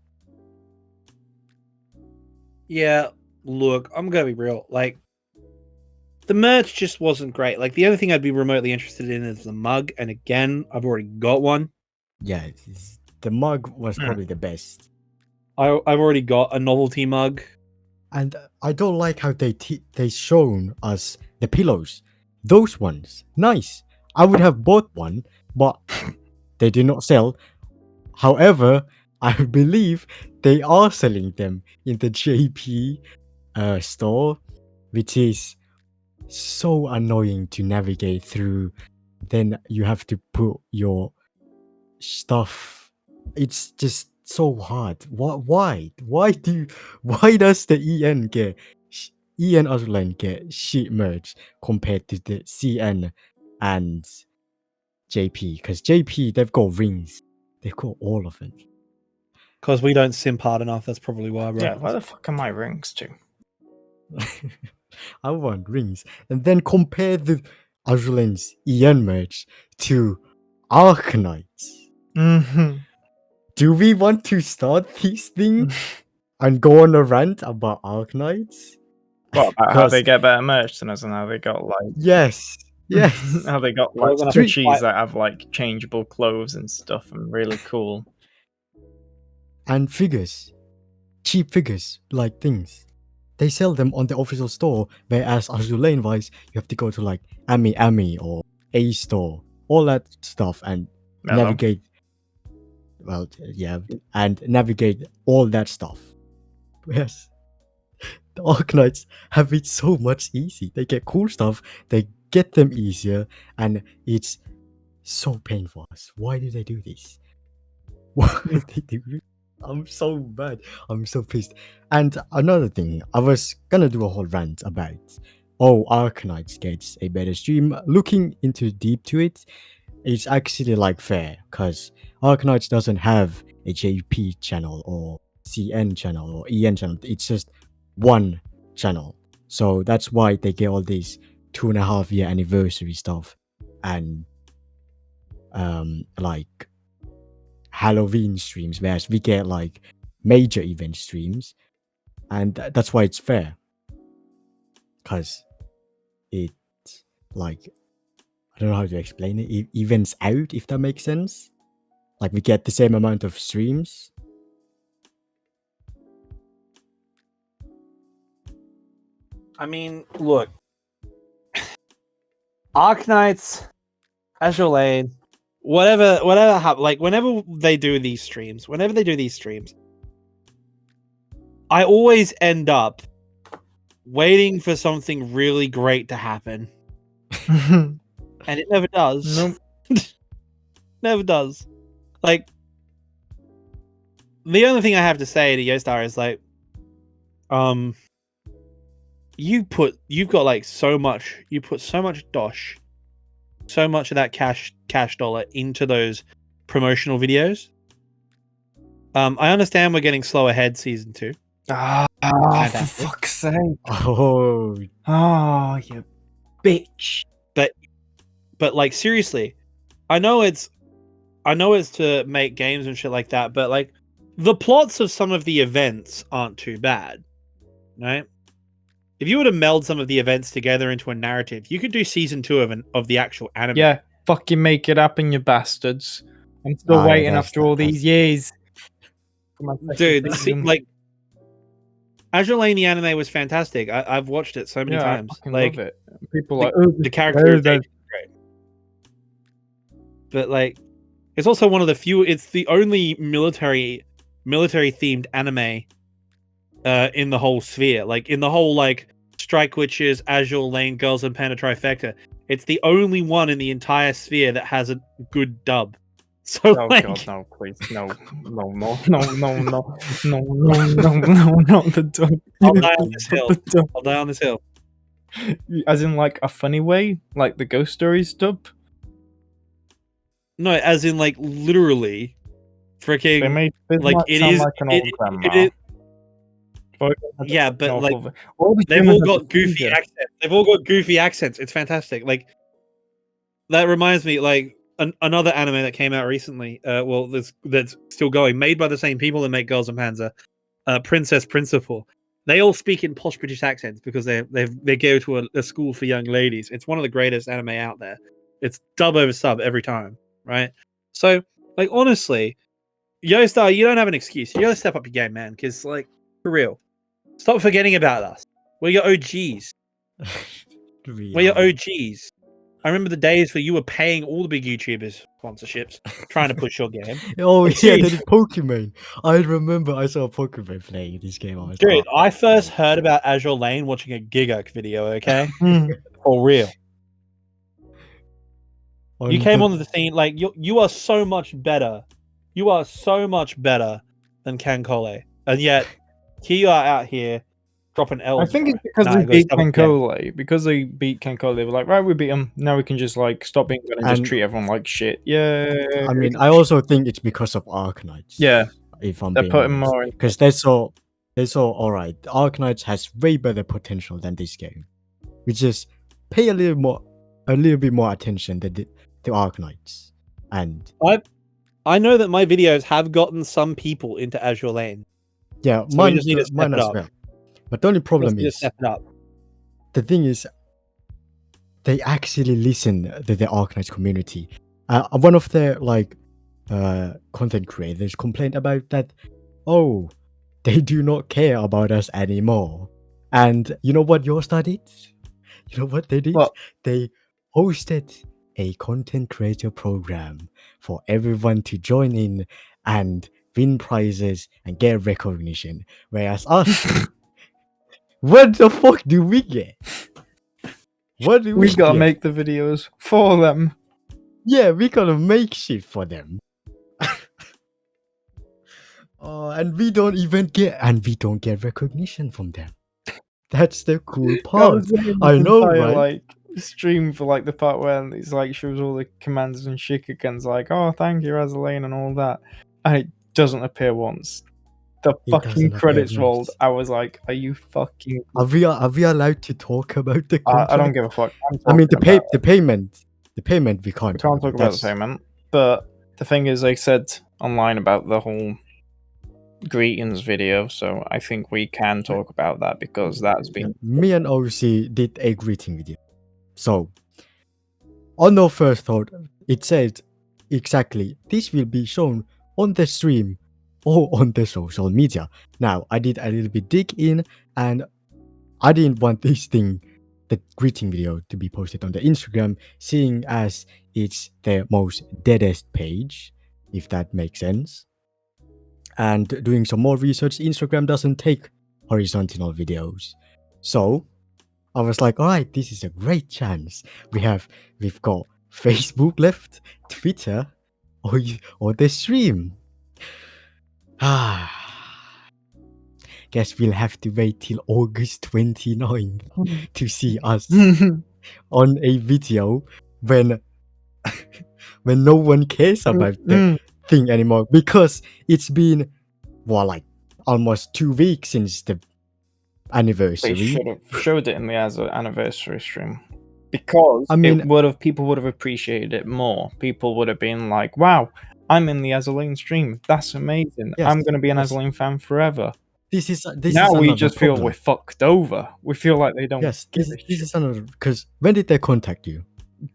Yeah, look, I'm gonna be real. The merch just wasn't great. The only thing I'd be remotely interested in is the mug, and again, I've already got one. Yeah, the mug was probably the best. I've already got a novelty mug. And I don't like how they shown us the pillows. Those ones, nice. I would have bought one, but they did not sell. However, I believe they are selling them in the JP store, which is so annoying to navigate through. Then you have to put your stuff. It's just so hard. Why does the EN Azur Lane get shit merch compared to the CN and JP? Because JP, they've got rings. They've got all of it. Because we don't simp hard enough. That's probably why, bro. Yeah, where the fuck are my rings to? I want rings. And then compare the Azur Lane's EN merch to Ark Knights. Mm-hmm. Do we want to start this thing and go on a rant about Ark Knights? What about how they get better merch than us, and how they got like yes. how they got like cheese that have like changeable clothes and stuff and really cool. And figures. Cheap figures, like things. They sell them on the official store, whereas Azur Lane wise, you have to go to like Ami or A store, all that stuff, and navigate. Well, yeah, and navigate all that stuff. Yes, the Ark Knights have it so much easy. They get cool stuff, they get them easier, and it's so painful. Why do they do this? Why do they do it? I'm so bad. I'm so pissed. And another thing, I was gonna do a whole rant about, Ark Knights gets a better stream. Looking into deep to it, it's actually like fair, because Ark Knights doesn't have a JP channel or CN channel or EN channel. It's just one channel. So that's why they get all these 2.5 year anniversary stuff and like Halloween streams, whereas we get like major event streams, and that's why it's fair, because it, like, I don't know how to explain it, it evens out, if that makes sense. Like, we get the same amount of streams. I mean, look, Ark Knights, Azur Lane, whatever like whenever they do these streams, I always end up waiting for something really great to happen. And it never does. Nope. Never does. Like, the only thing I have to say to Yostar is like, you've got like you put so much dosh, so much of that cash dollar into those promotional videos. I understand we're getting slow ahead season 2. For fuck's sake. Oh, you bitch. But like, seriously, I know it's to make games and shit like that, but like, the plots of some of the events aren't too bad, right? If you were to meld some of the events together into a narrative, you could do season 2 of the actual anime. Yeah, fucking make it happen, you bastards. I'm still waiting after all these years. Dude, like, Azur Lane the anime was fantastic. I've watched it so many times. I like, love it. People the characterization is great. But like, it's also one of the few. It's the only military themed anime in the whole sphere. Like, in the whole like Strike Witches, Azur Lane, Girls and Panda trifecta. It's the only one in the entire sphere that has a good dub. So, oh like, god, no, please, no, not the dub. I'll die on this hill. I'll die on this hill. As in, like, a funny way, like the Ghost Stories dub. No, as in, like, literally, freaking, like, it is like an old grandma. Yeah, but like, they've all got goofy accents. They've all got goofy accents. It's fantastic. Like, that reminds me, like, another anime that came out recently. Well, that's still going, made by the same people that make Girls and Panzer, Princess Principal. They all speak in posh British accents because they go to a school for young ladies. It's one of the greatest anime out there. It's dub over sub every time, right? So, like, honestly, Yostar, you don't have an excuse. You gotta step up your game, man. Because, like, for real, stop forgetting about us. We're your OGs. We're your OGs. I remember the days where you were paying all the big YouTubers sponsorships, trying to push your game. Oh yeah, they did Pokemon. I remember I saw Pokemon playing this game. Dude, I first heard about Azur Lane watching a GiggUK video. Okay, for real. You came onto the scene like you are so much better. You are so much better than Kankole, and yet here you are out here dropping L's. I think it's because they beat Kankole. Because they beat Kankole, they were like, right, we beat him. Now we can just like stop being good and just treat everyone like shit. Yeah. I mean, I also think it's because of Ark Knights. Yeah. If I'm being honest, more because they saw all right. Ark Knights has way better potential than this game. We just pay a little bit more attention to Ark Knights. And I know that my videos have gotten some people into Azur Lane. Yeah, so mine as well. But the only problem is the thing is, they actually listen to the Ark Knights community. One of their content creators complained about that. Oh, they do not care about us anymore. And you know what Yostar did? You know what they did? What? They hosted a content creator program for everyone to join in and win prizes and get recognition. Whereas us, what the fuck do we get? What do We gotta get? make the videos for them. Yeah, we gotta make shit for them. And we don't get recognition from them. That's the cool part. I know, right? Stream for like the part where it's like shows all the commanders and Shikaken's like, oh, thank you, Azur Lane, and all that, and it doesn't appear once. The fucking credits rolled. I was like, are you fucking? Are we allowed to talk about the contract? I don't give a fuck. I mean, the payment we can't. We can't talk about the payment. But the thing is, they said online about the whole greetings video, so I think we can talk about that because that's been. Me and OC did a greeting video. So, on no first thought, it said exactly this will be shown on the stream or on the social media. Now, I did a little bit dig in, and I didn't want the greeting video, to be posted on the Instagram, seeing as it's the most deadest page, if that makes sense. And doing some more research, Instagram doesn't take horizontal videos. So I was like, all right, this is a great chance. We've got Facebook left, Twitter, or the stream. Guess we'll have to wait till August 29th to see us on a video when no one cares about the thing anymore, because it's been almost 2 weeks since the anniversary. They should have showed it in the Azur anniversary stream, because people would have appreciated it more. People would have been like, wow, I'm in the Azur Lane stream, that's amazing. Yes, I'm going to be an Azur Lane fan forever. This is we just feel we're fucked over. We feel like they don't. Yes, this is another. Because when did they contact you?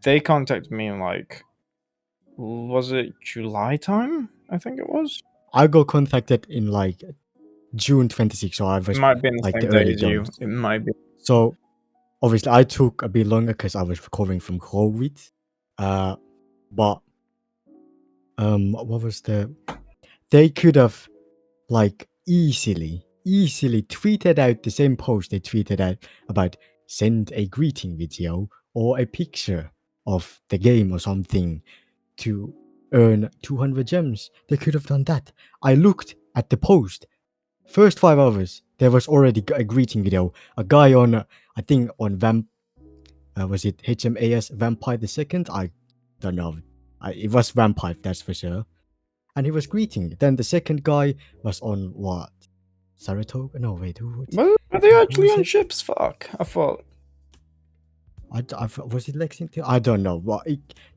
They contacted me in was it July time? I think it was. I got contacted in June 26th, so I was. It might be in the same day as you. It might be. So obviously, I took a bit longer because I was recovering from COVID. But what was they could have easily tweeted out the same post they tweeted out about send a greeting video or a picture of the game or something to earn 200 gems. They could have done that. I looked at the post. First 5 hours, there was already a greeting video. A guy on, I think on was it HMAS Vampire the Second? I don't know. It was Vampire, that's for sure. And he was greeting. Then the second guy was on what? Saratoga? No, wait, who? Were they actually on ships? Fuck, I thought. Was it Lexington? I don't know. Well,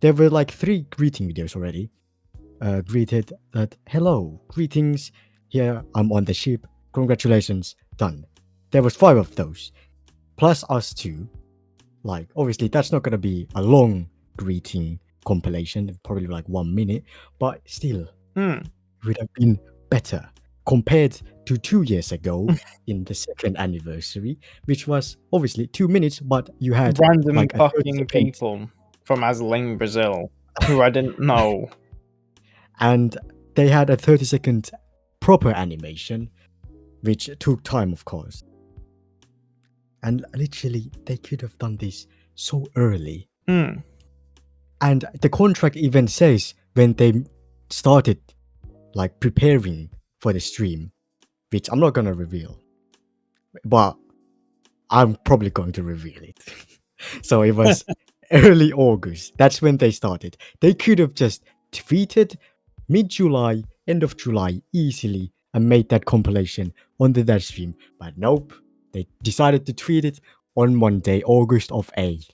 there were 3 greeting videos already. Greeted that, hello, greetings. Here, I'm on the ship. Congratulations, done. There was 5 of those. Plus us 2. Obviously, that's not going to be a long greeting compilation. Probably 1 minute. But still, it would have been better compared to 2 years ago in the second anniversary, which was obviously 2 minutes, but you had random fucking people from Azur Lane, Brazil, who I didn't know. And they had a 30-second proper animation, which took time, of course. And literally, they could have done this so early. And the contract even says when they started preparing for the stream, which I'm not going to reveal, but I'm probably going to reveal it. So it was early August. That's when they started. They could have just tweeted mid-July, end of July easily and made that compilation on that stream. But nope, they decided to tweet it on Monday, August 8th.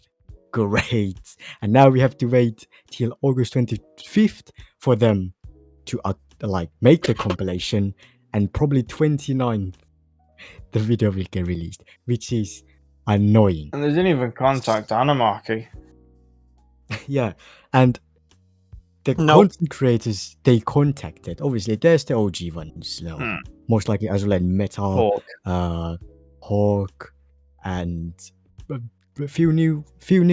Great. And now we have to wait till August 25th for them to make the compilation, and probably 29th the video will get released, which is annoying. And they didn't even contact Animarchy. Yeah, and the content creators they contacted, obviously, there's the OG ones, most likely Azur Lane, Meta, Hawk, and a few new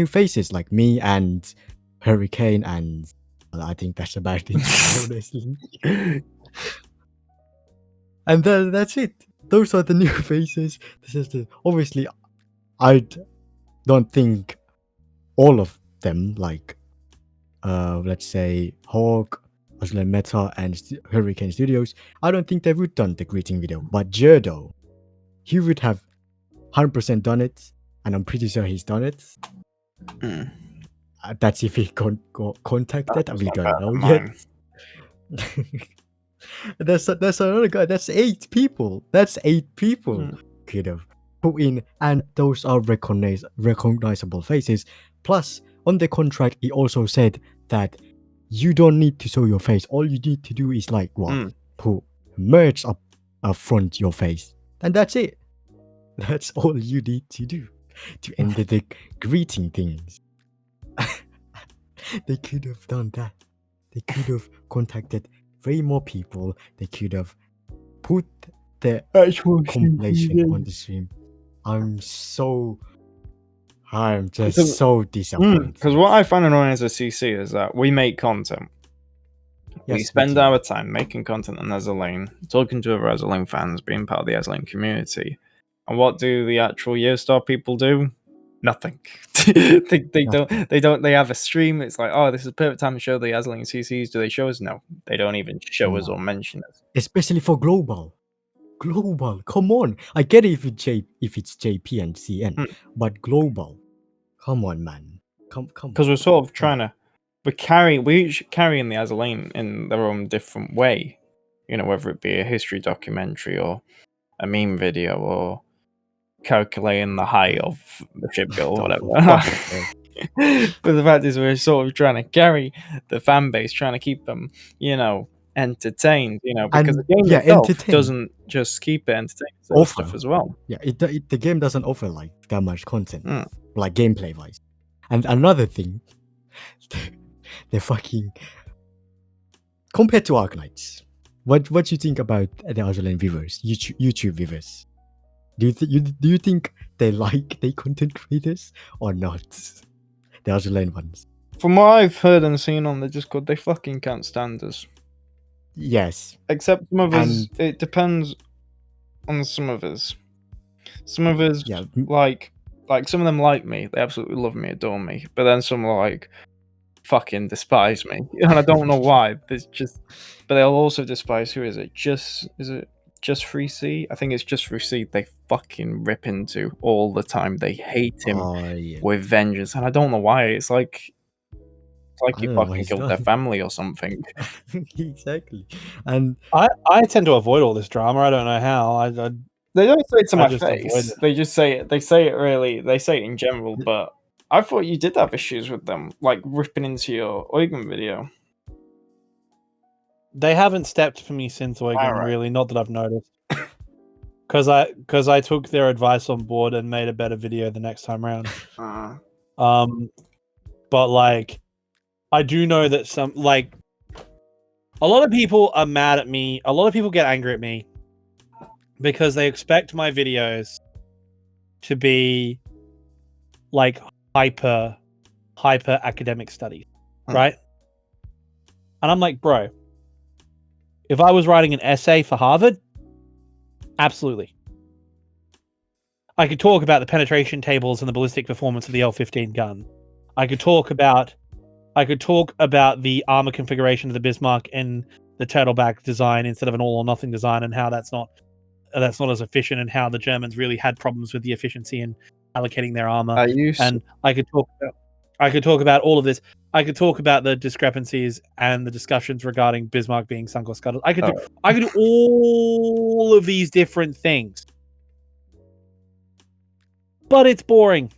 faces like me and Hurricane, and I think that's about it, honestly. And then that's it. Those are the new faces. Obviously, I don't think all of them, like let's say Hawk, Azur Lane Meta, and Hurricane Studios, I don't think they would done the greeting video. But Jerdo, he would have 100% done it, and I'm pretty sure he's done it. That's if he contacted. We don't know yet. There's another guy. That's 8 people. Could have put in, and those are recognizable faces. Plus, on the contract, he also said that you don't need to show your face. All you need to do is put merge up front your face, and that's it. That's all you need to do to end the greeting things. They could have done that. They could have contacted 3 more people. They could have put the actual compilation on the stream. I'm just so disappointed. Because what I find annoying as a CC is that we make content. Yes, we spend our time making content on Azur Lane, talking to other Azur Lane fans, being part of the Azur Lane community. And what do the actual Yostar people do? Nothing. They don't. They have a stream. It's like, oh, this is a perfect time to show the Azur Lane CCs. Do they show us? No, they don't even show us or mention us. Especially for global. Come on. I get it if it's JP and CN, but global. Come on, man. Come. Because we're sort of trying to, we're carrying the Azur Lane in their own different way. You know, whether it be a history documentary or a meme video or calculating the height of the ship girl or whatever. But the fact is, we're sort of trying to carry the fan base, trying to keep them, entertained, because the game itself doesn't just keep it entertained, it's stuff as well. Yeah, the game doesn't offer like that much content, like gameplay wise. And another thing, the fucking compared to Ark Knights, what do you think about the Azur Lane viewers, YouTube viewers? Do you think they like the content creators or not? The Azur Lane ones. From what I've heard and seen on the Discord, they fucking can't stand us. Yes. Except some of us, it depends on some of us. Some of us, like some of them like me. They absolutely love me, adore me. But then some like fucking despise me. And I don't know why. But they'll also despise, who is it? Just 3C? I think it's just 3C they fucking rip into all the time. They hate him with vengeance. And I don't know why. It's like he fucking killed their family or something. Exactly. And I tend to avoid all this drama. I don't know how. They don't say it to my face. They just say it. They say it in general, but I thought you did have issues with them, like ripping into your Eugen video. They haven't stepped for me since Eugen, really. Not that I've noticed. Because I took their advice on board and made a better video the next time around. But like, I do know that a lot of people are mad at me. A lot of people get angry at me because they expect my videos to be like hyper academic studies, right? And I'm like, bro, if I was writing an essay for Harvard, absolutely. I could talk about the penetration tables and the ballistic performance of the L-15 gun. I could talk about the armor configuration of the Bismarck and the turtleback design instead of an all or nothing design, and how that's not as efficient, and how the Germans really had problems with the efficiency in allocating their armor. And I could talk about all of this. I could talk about the discrepancies and the discussions regarding Bismarck being sunk or scuttled. I could do all of these different things. But it's boring.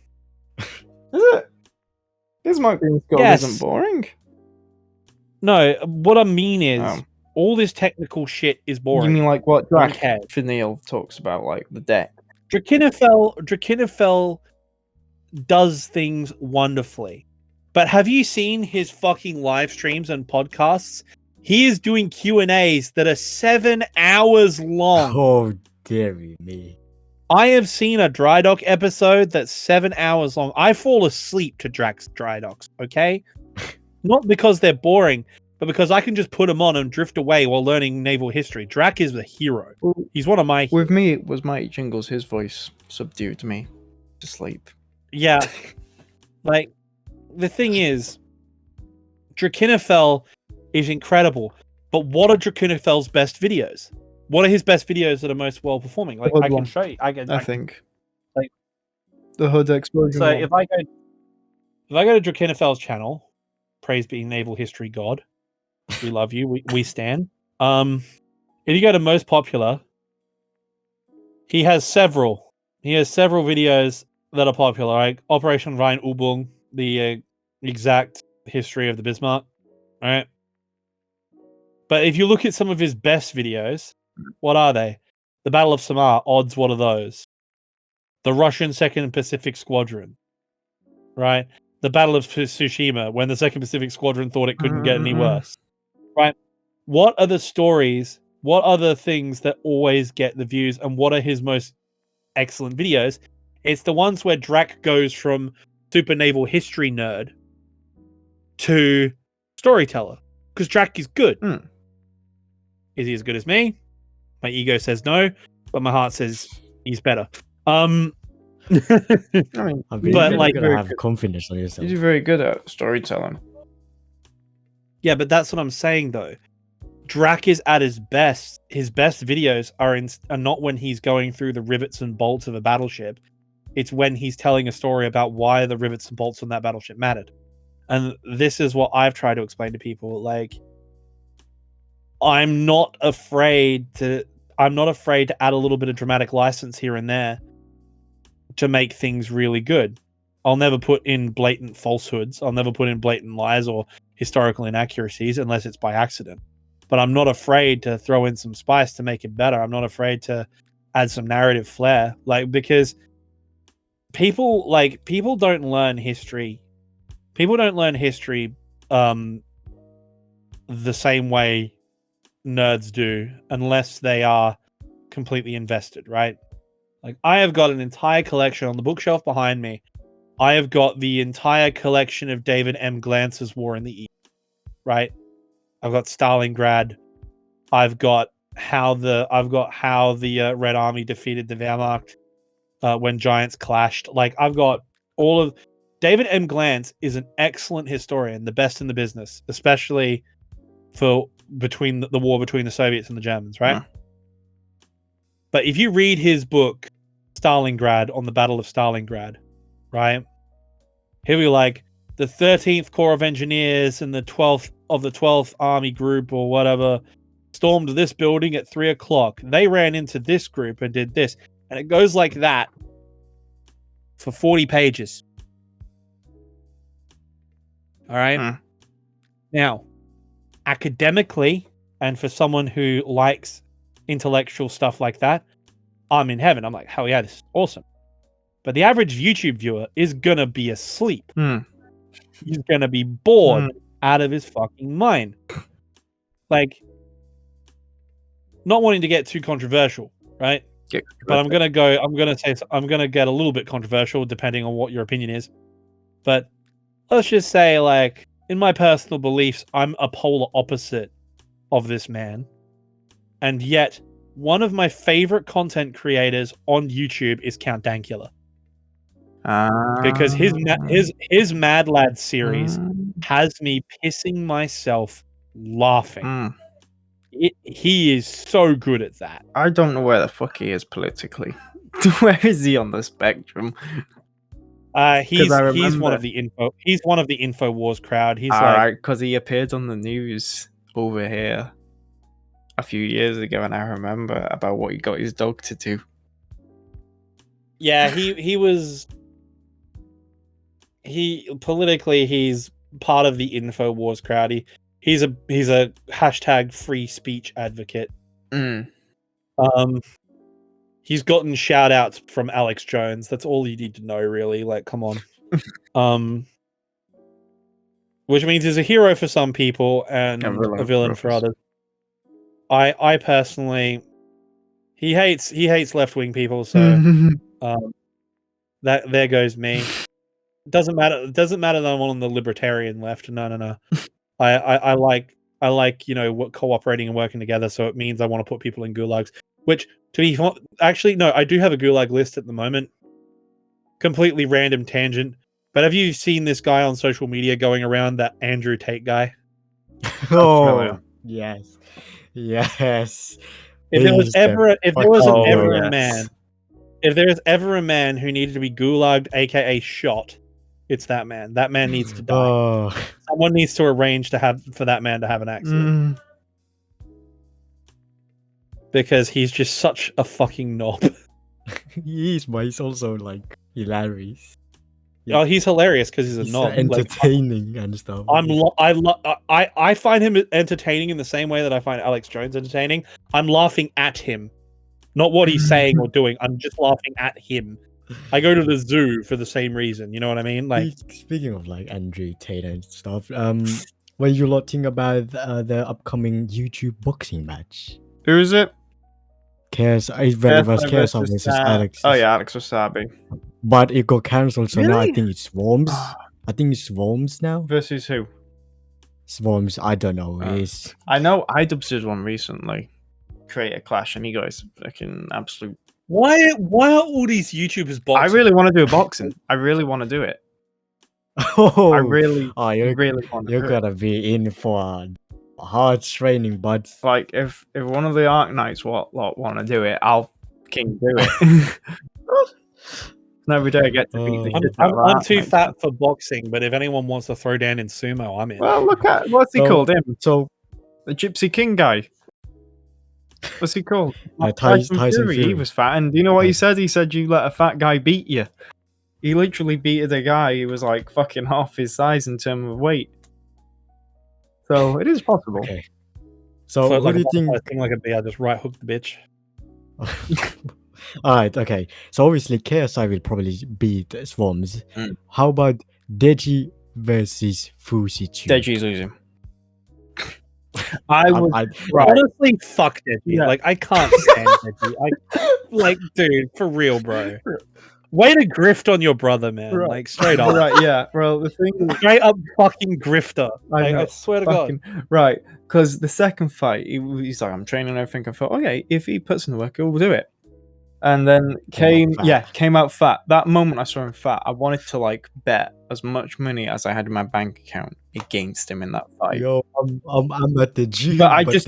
Is it? Bismarck being scuttled isn't boring. No, what I mean is all this technical shit is boring. You mean like what Finneil talks about, like the deck? Drakenfell does things wonderfully. But have you seen his fucking live streams and podcasts? He is doing Q&As that are 7 hours long. Oh, dear me. I have seen a dry dock episode that's 7 hours long. I fall asleep to Drax dry docks, okay? Not because they're boring, but because I can just put them on and drift away while learning naval history. Drac is the hero. He's one of my heroes. With me, it was Mighty Jingles. His voice subdued me to sleep. Yeah. Like, the thing is, Drakenfell is incredible, but what are Drakenfell's best videos? What are his best videos that are most well performing? Like, I can show you. I think like the hood explosion. So if I go to Drakenfell's channel, praise be naval history god, we love you, we stand. If you go to most popular, he has several videos that are popular, like Operation Rhein Übung, the exact history of the Bismarck, right? But if you look at some of his best videos, what are they? The Battle of Samar, odds, what are those? The Russian 2nd Pacific Squadron, right? The Battle of Tsushima, when the 2nd Pacific Squadron thought it couldn't get any worse, right? What are the stories? What are the things that always get the views? And what are his most excellent videos? It's the ones where Drac goes from super naval history nerd to storyteller. Because Drac is good. Is he as good as me? My ego says no, but my heart says he's better. I mean, but like, gotta have confidence in yourself. He's very good at storytelling. Yeah, but that's what I'm saying though. Drac is at his best. His best videos are not when he's going through the rivets and bolts of a battleship. It's when he's telling a story about why the rivets and bolts on that battleship mattered. And this is what I've tried to explain to people. Like, I'm not afraid to add a little bit of dramatic license here and there to make things really good. I'll never put in blatant falsehoods. I'll never put in blatant lies or historical inaccuracies unless it's by accident. But I'm not afraid to throw in some spice to make it better. I'm not afraid to add some narrative flair. Like, because people don't learn history. People don't learn history the same way nerds do unless they are completely invested, right? Like, I have got an entire collection on the bookshelf behind me. I have got the entire collection of David M. Glance's War in the East, right? I've got Stalingrad. I've got how the Red Army defeated the Wehrmacht when giants clashed. Like, I've got all of David M. Glantz is an excellent historian, the best in the business, especially for the war between the Soviets and the Germans, right? But if you read his book, Stalingrad, on the Battle of Stalingrad, right? He'll be like, the 13th Corps of Engineers and the 12th Army Group or whatever stormed this building at 3 o'clock. They ran into this group and did this. And it goes like that for 40 pages. All right? Now, academically, and for someone who likes intellectual stuff like that, I'm in heaven. I'm like, hell yeah, this is awesome. But the average YouTube viewer is going to be asleep. He's going to be bored out of his fucking mind. Like, not wanting to get too controversial, right? But I'm going to get a little bit controversial depending on what your opinion is. But let's just say, like, in my personal beliefs, I'm a polar opposite of this man. And yet, one of my favorite content creators on YouTube is Count Dankula. Because his Mad Lad series has me pissing myself laughing. He is so good at that. I don't know where the fuck he is politically. Where is he on the spectrum? He's one of the InfoWars crowd. He's because he appeared on the news over here a few years ago, and I remember about what he got his dog to do. Yeah, he's part of the InfoWars crowd. He's a hashtag free speech advocate. He's gotten shout outs from Alex Jones. That's all you need to know, really. Like, come on. Which means he's a hero for some people and a villain for others. I personally, he hates left-wing people, so that there goes me. Doesn't matter that I'm on the libertarian left. No. I like cooperating and working together, so it means I want to put people in gulags. Which, to be actually, no, I do have a gulag list at the moment. Completely random tangent. But have you seen this guy on social media going around, that Andrew Tate guy? Oh, yes. If there was ever a man who needed to be gulagged, aka shot, it's that man. That man needs to die. Oh. Someone needs to arrange for that man to have an accident. Because he's just such a fucking knob. He is, but he's also like hilarious. Oh, he's hilarious because he's a knob. Entertaining and stuff. I find him entertaining in the same way that I find Alex Jones entertaining. I'm laughing at him, not what he's saying or doing. I'm just laughing at him. I go to the zoo for the same reason. You know what I mean? Like, speaking of like Andrew Tate and stuff, were you lotting about the upcoming YouTube boxing match? Who is it? KSI versus Alex. Oh yeah, Alex Wasabi. But it got cancelled, so now I think it's Swarms. I think it's Swarms now. Versus who? Swarms, I don't know. I know iDubbbz did one recently. Create a clash, and he got his fucking absolute. Why are all these YouTubers boxing? I really want to do a boxing. I really want to do it. Oh, I really want to. You're gonna be in for hard training, but like if one of the Ark Knights want to do it, I'll do it. Every day I get to beat the shit out of I'm too fat for boxing, but if anyone wants to throw down in sumo, I'm in. Well, look at what's he called? Him. So the Gypsy King guy. What's he called? Tyson Fury. He was fat, and do you know what he said? He said you let a fat guy beat you. He literally beat a guy who was like fucking half his size in terms of weight. So it is possible. Okay. So what do you think? Like a bee, I just right hook the bitch. Alright, okay. So obviously KSI will probably beat Swarms. How about Deji versus Fusichu? Deji's losing. Honestly, fuck Deji. Yeah. Like, I can't stand Deji. Dude, for real, bro. Way to grift on your brother, man. Right. Like, straight up. Right, yeah. Well, the thing is... Straight up fucking grifter. I swear to God. Right, because the second fight, he's like, I'm training and everything. I thought, okay, if he puts in the work, he'll do it. And then came out fat. That moment I saw him fat, I wanted to like bet as much money as I had in my bank account against him in that fight. Yo, I'm at the gym. But I couldn't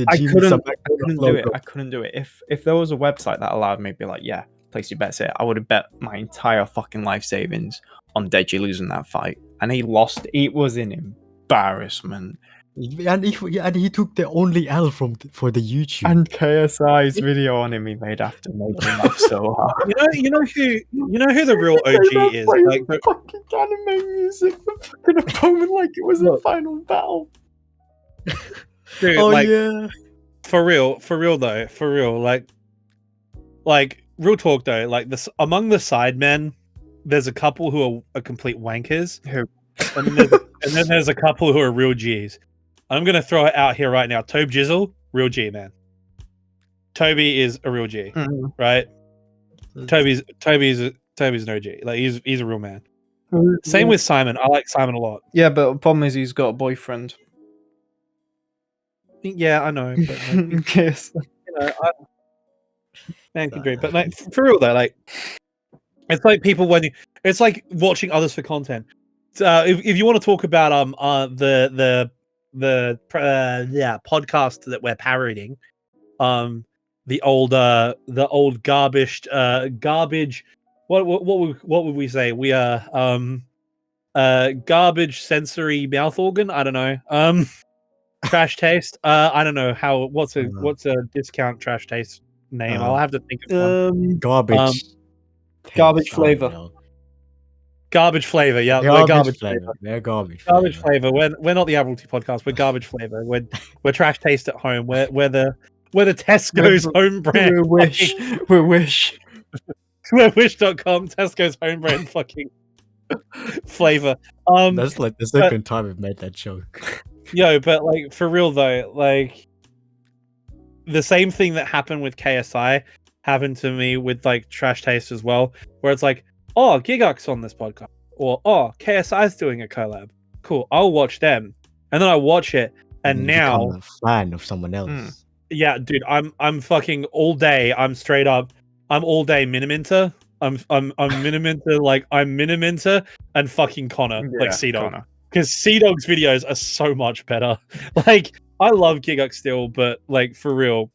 do it. I couldn't do it. If there was a website that allowed me to be like, yeah, place your bets here, I would have bet my entire fucking life savings on Deji losing that fight. And he lost. It was an embarrassment. And he took the only L for the YouTube. And KSI's video on him he made after making him laugh so hard. You know who the real OG is? Like the fucking anime music, the fucking opponent like it was a final battle. Dude, yeah. For real though, like real talk though, like this among the Sidemen, there's a couple who are complete wankers. Who? And then there's a couple who are real G's. I'm gonna throw it out here right now. Tobe Jizzle, real G, man. Toby is a real G, right? Toby's an OG. Like he's a real man. Same with Simon. I like Simon a lot. Yeah, but the problem is he's got a boyfriend. Yeah, I know. But like, yes. Man can dream. But like for real though, like it's like people it's like watching others for content. If you want to talk about the podcast that we're parodying, the old garbage what would we say, we are garbage sensory mouth organ, I don't know, trash taste, I don't know how, what's a discount trash taste name, I'll have to think of one. Garbage Flavour. Garbage Flavour, yeah. We're Garbage Flavour. They're Garbage Flavour. We're not the Admiralty podcast. We're Garbage Flavour. We're trash taste at home. We're the Tesco's home brand. We wish. Wish.com, Tesco's home brand fucking flavor. That's like the second time we've made that joke. Yo, but like for real though, like the same thing that happened with KSI happened to me with like Trash Taste as well, where it's like, oh, GiggUK's on this podcast, or oh, KSI's doing a collab. Cool, I'll watch them, and then I watch it, and now become a fan of someone else. Yeah, dude, I'm fucking all day. I'm straight up. I'm all day Miniminter. I'm Miniminter, like I'm Miniminter and fucking Connor, like Sea-Dog. Because Sea-Dog's videos are so much better. Like, I love GiggUK still, but like for real,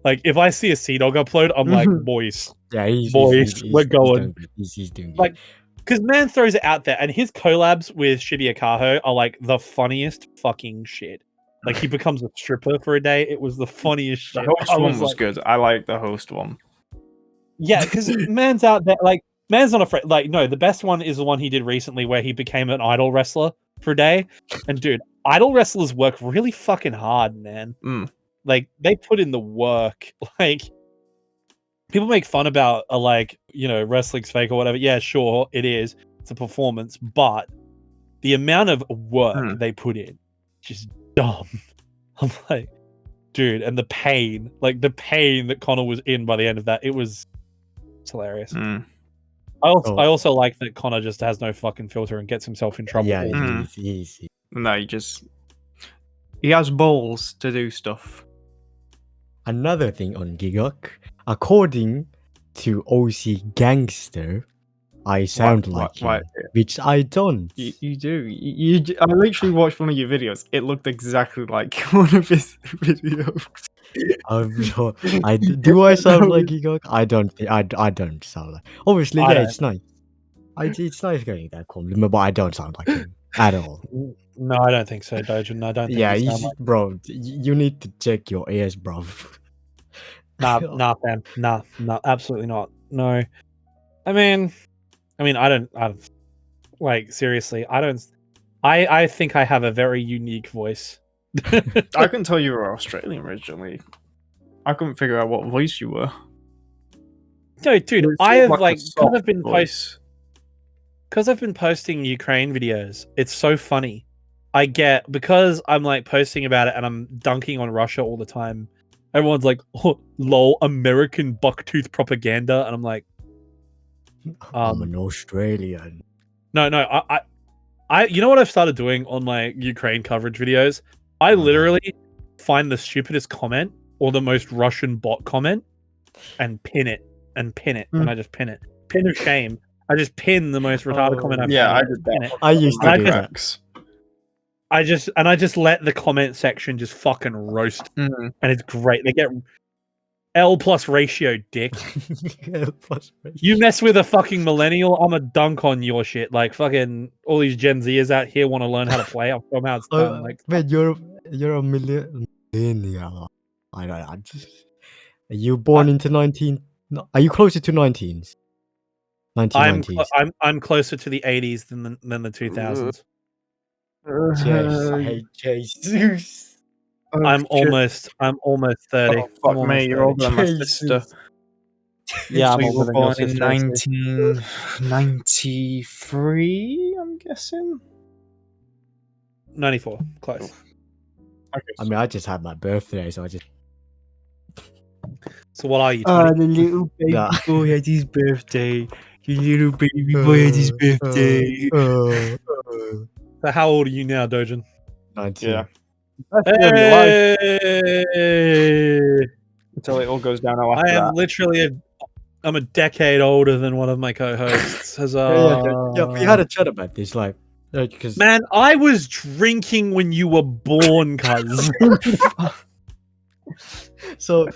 like if I see a Sea-Dog upload, I'm like, boys, we're going. He's doing like, because man throws it out there, and his collabs with Shibuya Kaho are like the funniest fucking shit. Like he becomes a stripper for a day. It was the funniest shit. The host one was good. I like the host one. Yeah, because man's out there, like man's not afraid. Like no, the best one is the one he did recently where he became an idol wrestler for a day. And dude, idol wrestlers work really fucking hard, man. Like they put in the work. Like people make fun about like, you know, wrestling's fake or whatever. Yeah, sure, it is. It's a performance, but the amount of work they put in, just dumb. I'm like, dude, and the pain that Connor was in by the end of that, it's hilarious. I also like that Connor just has no fucking filter and gets himself in trouble. Yeah, easy. No, he has balls to do stuff. Another thing on GiggUK, according to OC Gangster, I sound like him, which I don't. You do. I literally watched one of your videos. It looked exactly like one of his videos. Do I sound like GiggUK? I don't sound like. Obviously, it's nice. It's nice getting that compliment, but I don't sound like him at all. No, I don't think so, Doujin. I don't think. Yeah, bro, you need to check your ears, bro. Nah, fam. Nah, absolutely not. No. I mean, I don't like seriously. I think I have a very unique voice. I can tell you were Australian originally. I couldn't figure out what voice you were. No, dude, I have like because I've been posting Ukraine videos. It's so funny. Because I'm like posting about it and I'm dunking on Russia all the time. Everyone's like, oh, lol, American bucktooth propaganda, and I'm like, I'm an Australian. No, I you know what I've started doing on my Ukraine coverage videos? I literally find the stupidest comment or the most Russian bot comment and pin it, and I just pin it. Pin of shame. I just pin the most retarded comment I've I did that. I used to do that. I just let the comment section just fucking roast, and it's great. They get L plus ratio, dick. You mess with a fucking millennial, I'm a dunk on your shit. Like fucking all these Gen Zers out here want to learn how to play. I'll show them how it's done. Like, man, you're a millennial. I just. Are you born into 19? Are you closer to 19s? 1990s. I'm closer to the 80s than the 2000s. Jesus. I'm almost 30. Oh, fuck me, you're older than my sister. Yeah, so I'm you older were than your born in sister. 1993, I'm guessing. 94, close. Okay, I mean, I just had my birthday, so I just. So what are you? The little baby boy had his birthday. The little baby boy had his birthday. So how old are you now, Doujin? 19. Yeah. Hey! Until it all goes downhill I am literally I'm a decade older than one of my co-hosts. Yeah, we had a chat about this, like, because man, I was drinking when you were born, cuz. So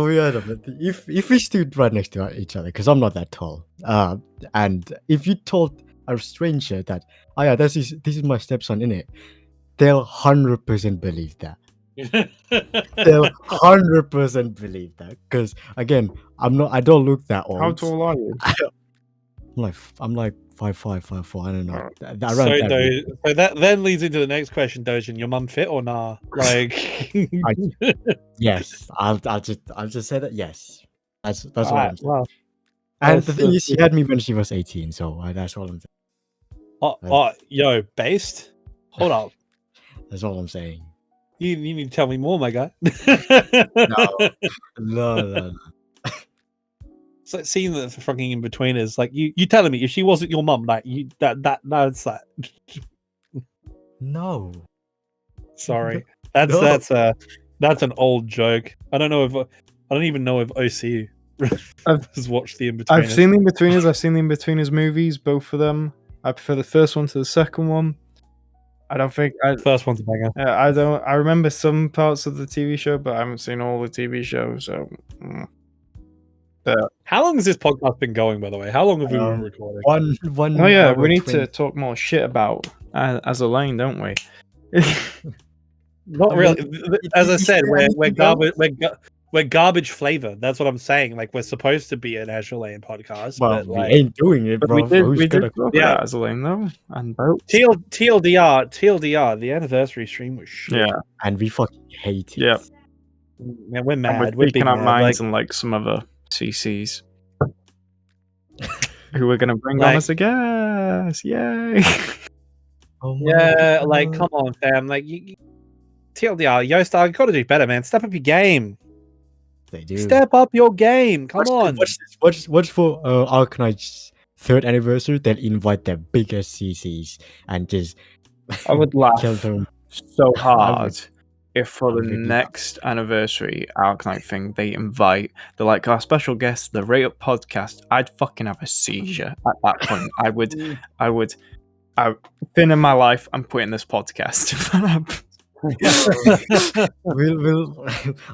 we had if we stood right next to each other, because I'm not that tall, and if you told a stranger that, oh yeah, this is my stepson, innit, they'll 100% believe that. They'll 100% believe that, because again, I don't look that old. How tall are you? I'm like 5'5", 5'4", I don't know. So that then leads into the next question, Doujin. Your mum fit or nah? Like, yes, I'll just say that yes. That's what I'm saying. Well, And the thing is, she had me when she was 18, so that's all I'm saying. Yo, based. Hold up. That's all I'm saying. You need to tell me more, my guy. No. It's like seeing the fucking Inbetweeners. Like you telling me if she wasn't your mum, like that's that. No. Sorry, that's an old joke. I don't even know if OC has watched the Inbetweeners. I've seen the Inbetweeners. I've seen the Inbetweeners movies, both of them. I prefer the first one to the second one. I don't think first one's a banger. I remember some parts of the TV show, but I haven't seen all the TV shows. So, how long has this podcast been going? By the way, how long have we been recording? One. Oh yeah, we need to talk more shit about Azur Lane, don't we? Not really. As I said, we're garbage flavor. That's what I'm saying. Like we're supposed to be an Azur Lane podcast, but we ain't doing it, bro. We did talk about Azur Lane though, and TLDR. The anniversary stream was shit. Yeah, and we fucking hate it. Yeah, man, we're mad. We're big our mad. minds and like some other CCs who we're gonna bring on as a guest. Yay! Yeah, like come on, fam. Like TLDR, Yostar, you gotta do better, man. Step up your game. They do. Step up your game. Come on. Watch for Ark Knights' 3rd anniversary. They'll invite their biggest CCs and just. I would laugh kill them so hard if for the next anniversary Ark Knight thing they're like our special guest, the Rate Up podcast. I'd fucking have a seizure at that point. I would. Been in my life. I'm quitting this podcast.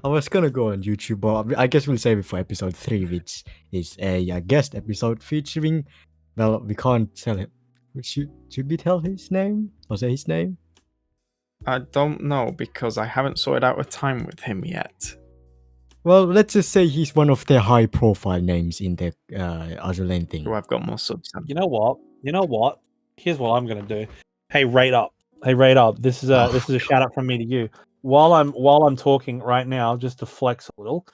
I was gonna go on YouTube, but I guess we'll save it for episode 3, which is a guest episode featuring. Well, we can't tell it. Should we tell his name? Or say his name? I don't know because I haven't sorted out a time with him yet. Well, let's just say he's one of the high-profile names in the Azur Lane thing. Oh, I've got more subs. You know what? Here's what I'm gonna do. Hey, rate up. This is a shout out from me to you. While I'm talking right now, just to flex a little,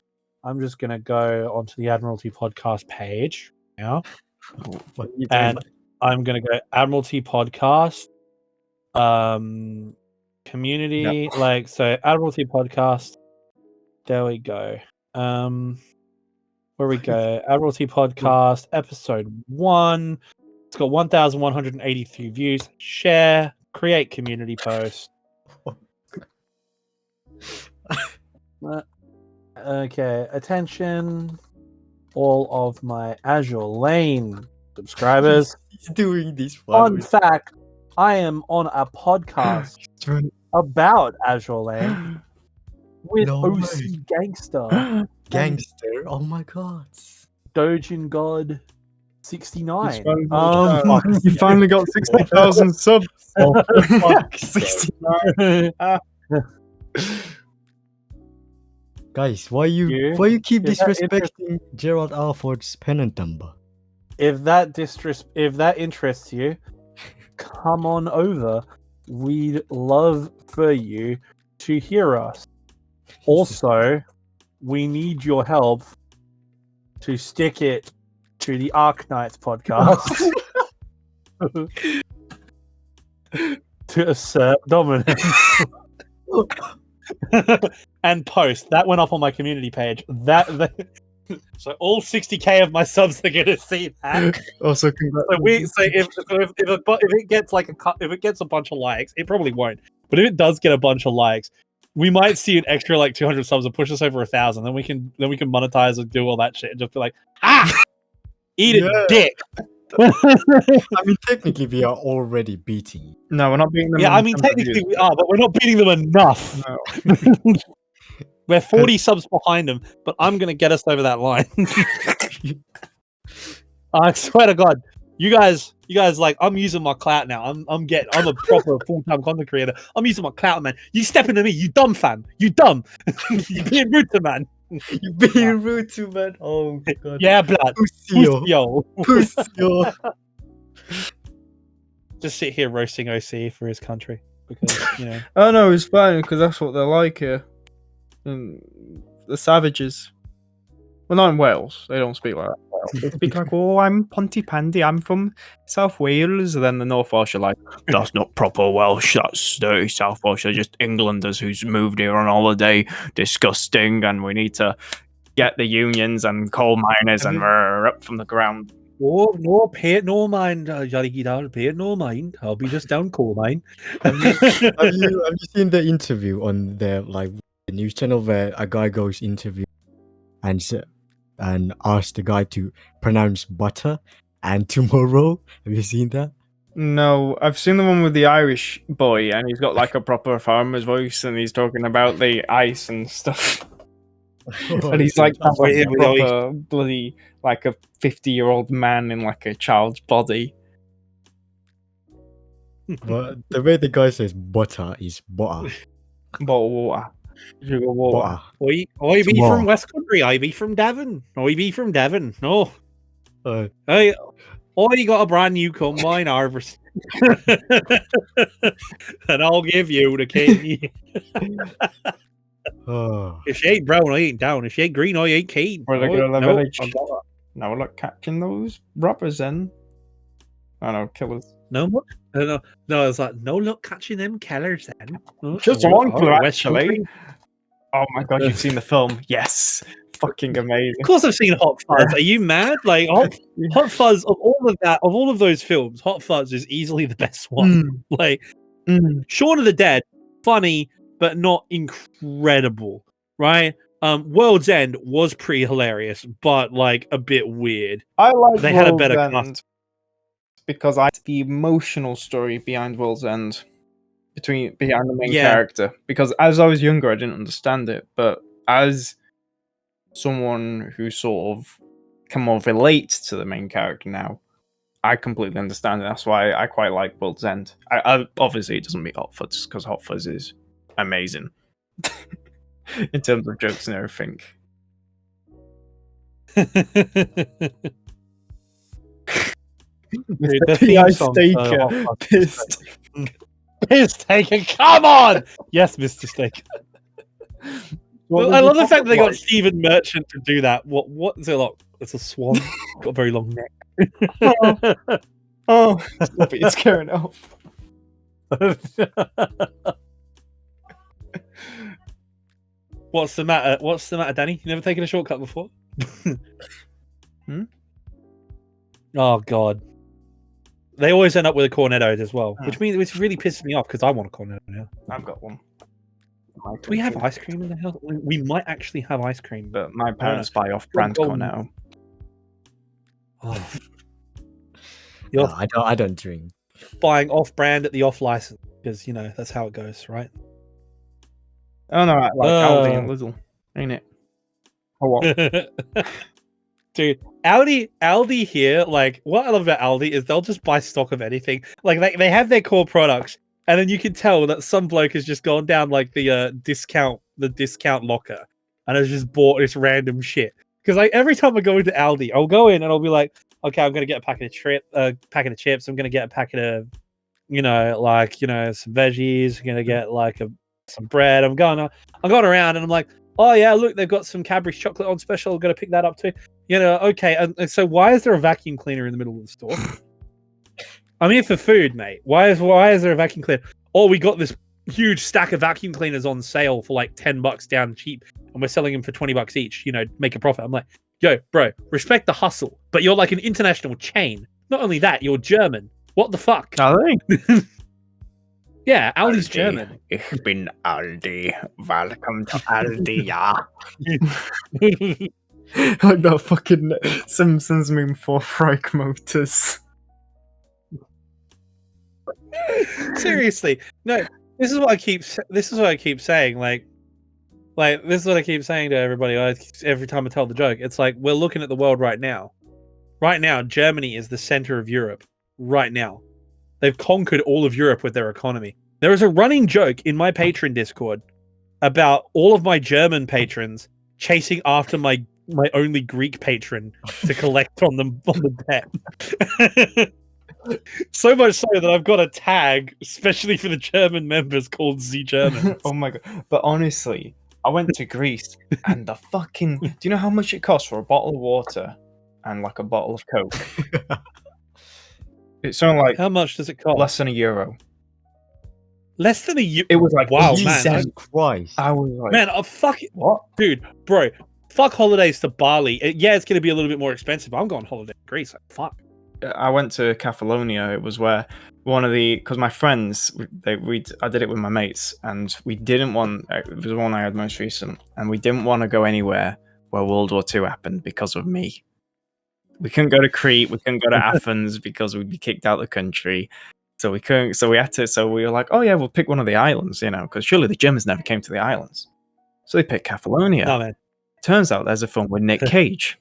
I'm just gonna go onto the Admiralty podcast page now, and I'm gonna go Admiralty podcast, community, so Admiralty podcast. There we go. Where we go? Admiralty podcast episode 1. It's got 1,183 views. Share. Create community post. Okay, attention, all of my Azur Lane subscribers. He's doing this. Fun fact: I am on a podcast about Azur Lane with OC Gangsta. Gangster! Oh my god! Doujin God 69. You finally got 60,000 subs. Oh, fuck. 69. Guys, why you keep disrespecting Gerald Alford's pennant number? If that interests you, come on over. We'd love for you to hear us. Also, we need your help to stick it to the Ark Knights podcast to assert dominance. And post that went up on my community page. So all 60k of my subs are gonna see that. Also, if it gets if it gets a bunch of likes, it probably won't. But if it does get a bunch of likes, we might see an extra 200 subs and push us over 1,000. Then we can monetize and do all that shit and just be like, eat a dick. I mean, technically, we are already beating. No, we're not beating them. Yeah, I mean, technically we are, but we're not beating them enough. No. We're 40 subs behind them, but I'm gonna get us over that line. I swear to God, you guys, I'm using my clout now. I'm a proper full-time content creator. I'm using my clout, man. You step into me, you dumb fam. You dumb. You being rude to man. You being rude to man. Oh my God. Yeah, blood. Pusio. Just sit here roasting OC for his country because Oh no, it's fine because that's what they're like here. The savages. Well, not in Wales. They don't speak like that. They speak like, oh, I'm Pontypandy. I'm from South Wales. And then the North Welsh are like, that's not proper Welsh. That's dirty South Welsh. They're just Englanders who's moved here on holiday. Disgusting. And we need to get the unions and coal miners and up from the ground. No, pay it no mind, Jolly Doll. Pay it no mind. I'll be just down coal mine. Have you seen the interview on the news channel where a guy goes interview and asks the guy to pronounce butter and tomorrow? Have you seen that? No, I've seen the one with the Irish boy, and he's got like a proper farmer's voice, and he's talking about the ice and stuff. And he's like a proper bloody, like a 50-year-old man in like a child's body. But the way the guy says butter is butter. Bottle water. Sugar water. Butter. I be from West Country. I be from Devon. I be from Devon. No. I got a brand new combine harvest. And I'll give you the key. If she ain't brown, I ain't down. If she ain't green, I ain't keen. We're the girl of the village. Now we're like catching those robbers then. I know, killers. No, it's like, no luck catching them killers then. Just one clue, actually. Oh my god, you've seen the film? Yes. Fucking amazing. Of course I've seen Hot Fuzz. Are you mad? Like, Hot Fuzz, of all of those films, Hot Fuzz is easily the best one. Shaun of the Dead, funny, but not incredible, right? World's End was pretty hilarious, but like a bit weird. I like they had a better cast because I like the emotional story behind World's End, behind the main character. Because as I was younger, I didn't understand it, but as someone who sort of can more relate to the main character now, I completely understand it. That's why I quite like World's End. I obviously it doesn't meet Hot Fuzz because Hot Fuzz is amazing in terms of jokes and everything. The theme song pissed. Piss taker, come on! Yes, Mr. Steak. Well, I love the fact that they got Stephen Merchant to do that. What is it like? It's a swan. Got a very long neck. Stop it, it's scaring off. What's the matter? What's the matter, Danny? You never taken a shortcut before? Oh god. They always end up with a cornetto as well, which really pisses me off because I want a cornetto now. I've got one. Do we have ice cream in the house? We might actually have ice cream, but my parents buy off-brand cornetto. Oh. No, I don't drink. Buying off-brand at the off-license because that's how it goes, right? Oh no, like Aldi and Lidl, ain't it? Oh what? Dude, Aldi here, like, what I love about Aldi is they'll just buy stock of anything. Like, they have their core products, and then you can tell that some bloke has just gone down, like, the discount locker, and has just bought this random shit. Because, like, every time I go into Aldi, I'll go in and I'll be like, okay, I'm going to get a packet of chips, I'm going to get a packet of, some veggies, I'm going to get, like, some bread. I'm going around, and I'm like, oh yeah, look, they've got some Cadbury's chocolate on special. I'm going to pick that up too. Okay. And so why is there a vacuum cleaner in the middle of the store? I'm here for food, mate. Why is there a vacuum cleaner? Oh, we got this huge stack of vacuum cleaners on sale for like $10 down cheap, and we're selling them for $20 each. Make a profit. I'm like, yo, bro, respect the hustle, but you're like an international chain. Not only that, you're German. What the fuck? Are they? Yeah, Aldi's German. Ich bin Aldi. Welcome to Aldi, ja. Like that fucking Simpsons meme for Frike Motors. Seriously, no. This is what I keep saying. Like this is what I keep saying to everybody. Every time I tell the joke, it's like we're looking at the world right now. Right now, Germany is the center of Europe. Right now. They've conquered all of Europe with their economy. There is a running joke in my patron Discord about all of my German patrons chasing after my only Greek patron to collect on the debt. So much so that I've got a tag, especially for the German members, called Z Germans. Oh my god! But honestly, I went to Greece, and the fucking... Do you know how much it costs for a bottle of water and like a bottle of Coke? It's something like How much does it cost? less than €1. Less than €1. It was like, wow, Jesus man. Christ. I was like, Man, fuck it. what? Dude, bro, fuck holidays to Bali. Yeah, it's going to be a little bit more expensive. I'm going holiday to Greece. Like, fuck. I went to Catalonia. It was where because my friends, I did it with my mates, and we didn't want, it was the one I had most recent, and we didn't want to go anywhere where World War II happened because of me. We couldn't go to Crete, we couldn't go to Athens because we'd be kicked out of the country. So we couldn't, so we were like, oh yeah, we'll pick one of the islands, because surely the Germans never came to the islands. So they picked Catalonia. No, man. Turns out there's a film with Nick Cage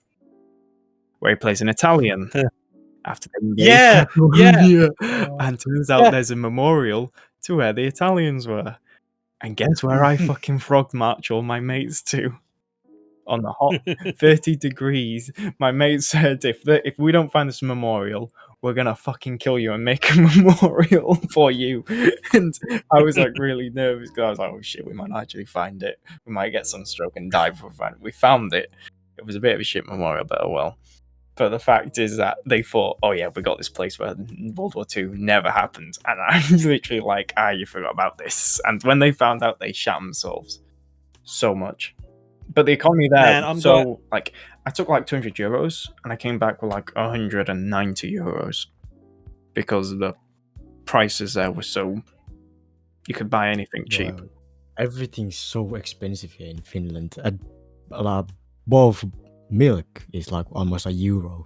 where he plays an Italian. After the Yeah. And turns out there's a memorial to where the Italians were. And guess where I fucking frog march all my mates to? On the hot 30 degrees. My mate said, if we don't find this memorial, we're gonna fucking kill you and make a memorial for you. And I was like really nervous because I was like, oh shit, we might not actually find it. We might get sunstroke and die before we find it. We found it. It was a bit of a shit memorial, but oh well. But the fact is that they thought, oh yeah, we got this place where World War II never happened. And I was literally like, you forgot about this. And when they found out, they shat themselves so much. But the economy there, I took like €200 and I came back with like €190 because the prices there were so, you could buy anything cheap. Everything's so expensive here in Finland. A bowl of milk is like almost €1.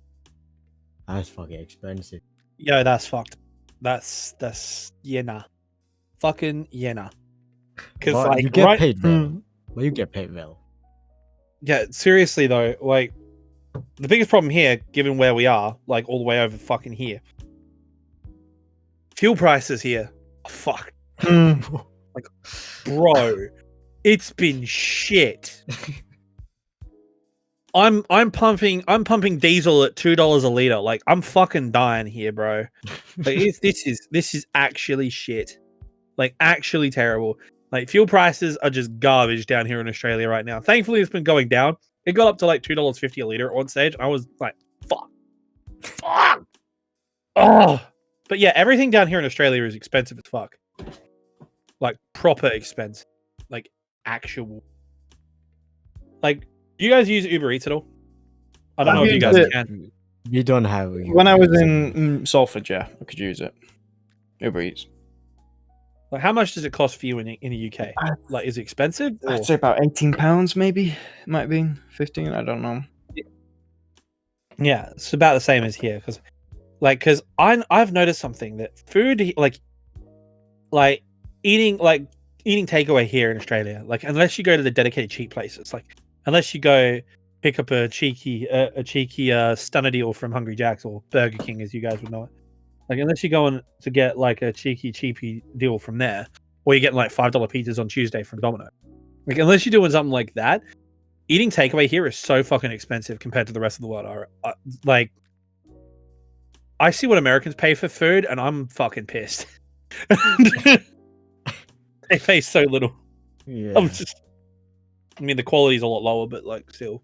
That's fucking expensive. Yo, that's fucked. That's yena. Fucking yena. Because like you get paid well. Well, you get paid well. Yeah, seriously though, like the biggest problem here, given where we are, like all the way over fucking here, fuel prices here. Fuck. Like, bro, it's been shit. I'm pumping diesel at $2 a liter. Like I'm fucking dying here, bro. Like this is actually shit. Like actually terrible. Like fuel prices are just garbage down here in Australia right now. Thankfully, it's been going down. It got up to like $2.50 a liter at one stage. I was like, fuck. Oh, but yeah, everything down here in Australia is expensive as fuck. Like proper expensive. Like actual. Like, do you guys use Uber Eats at all? I don't know if you guys can. We don't have. When I was in Salford, yeah, I could use it. Uber Eats. Like, how much does it cost for you in the UK? Like, is it expensive? Or? I'd say about £18, maybe. It might be 15. I don't know. Yeah, it's about the same as here, because I've noticed something that food, like eating takeaway here in Australia, like unless you go to the dedicated cheap places, like unless you go pick up a cheeky stunner deal from Hungry Jack's or Burger King, as you guys would know it. Like, unless you're going to get, like, a cheapy deal from there, or you're getting, like, $5 pizzas on Tuesday from Domino's. Like, unless you're doing something like that, eating takeaway here is so fucking expensive compared to the rest of the world. Like, I see what Americans pay for food, and I'm fucking pissed. They pay so little. Yeah. I mean, the quality's a lot lower, but, like, still.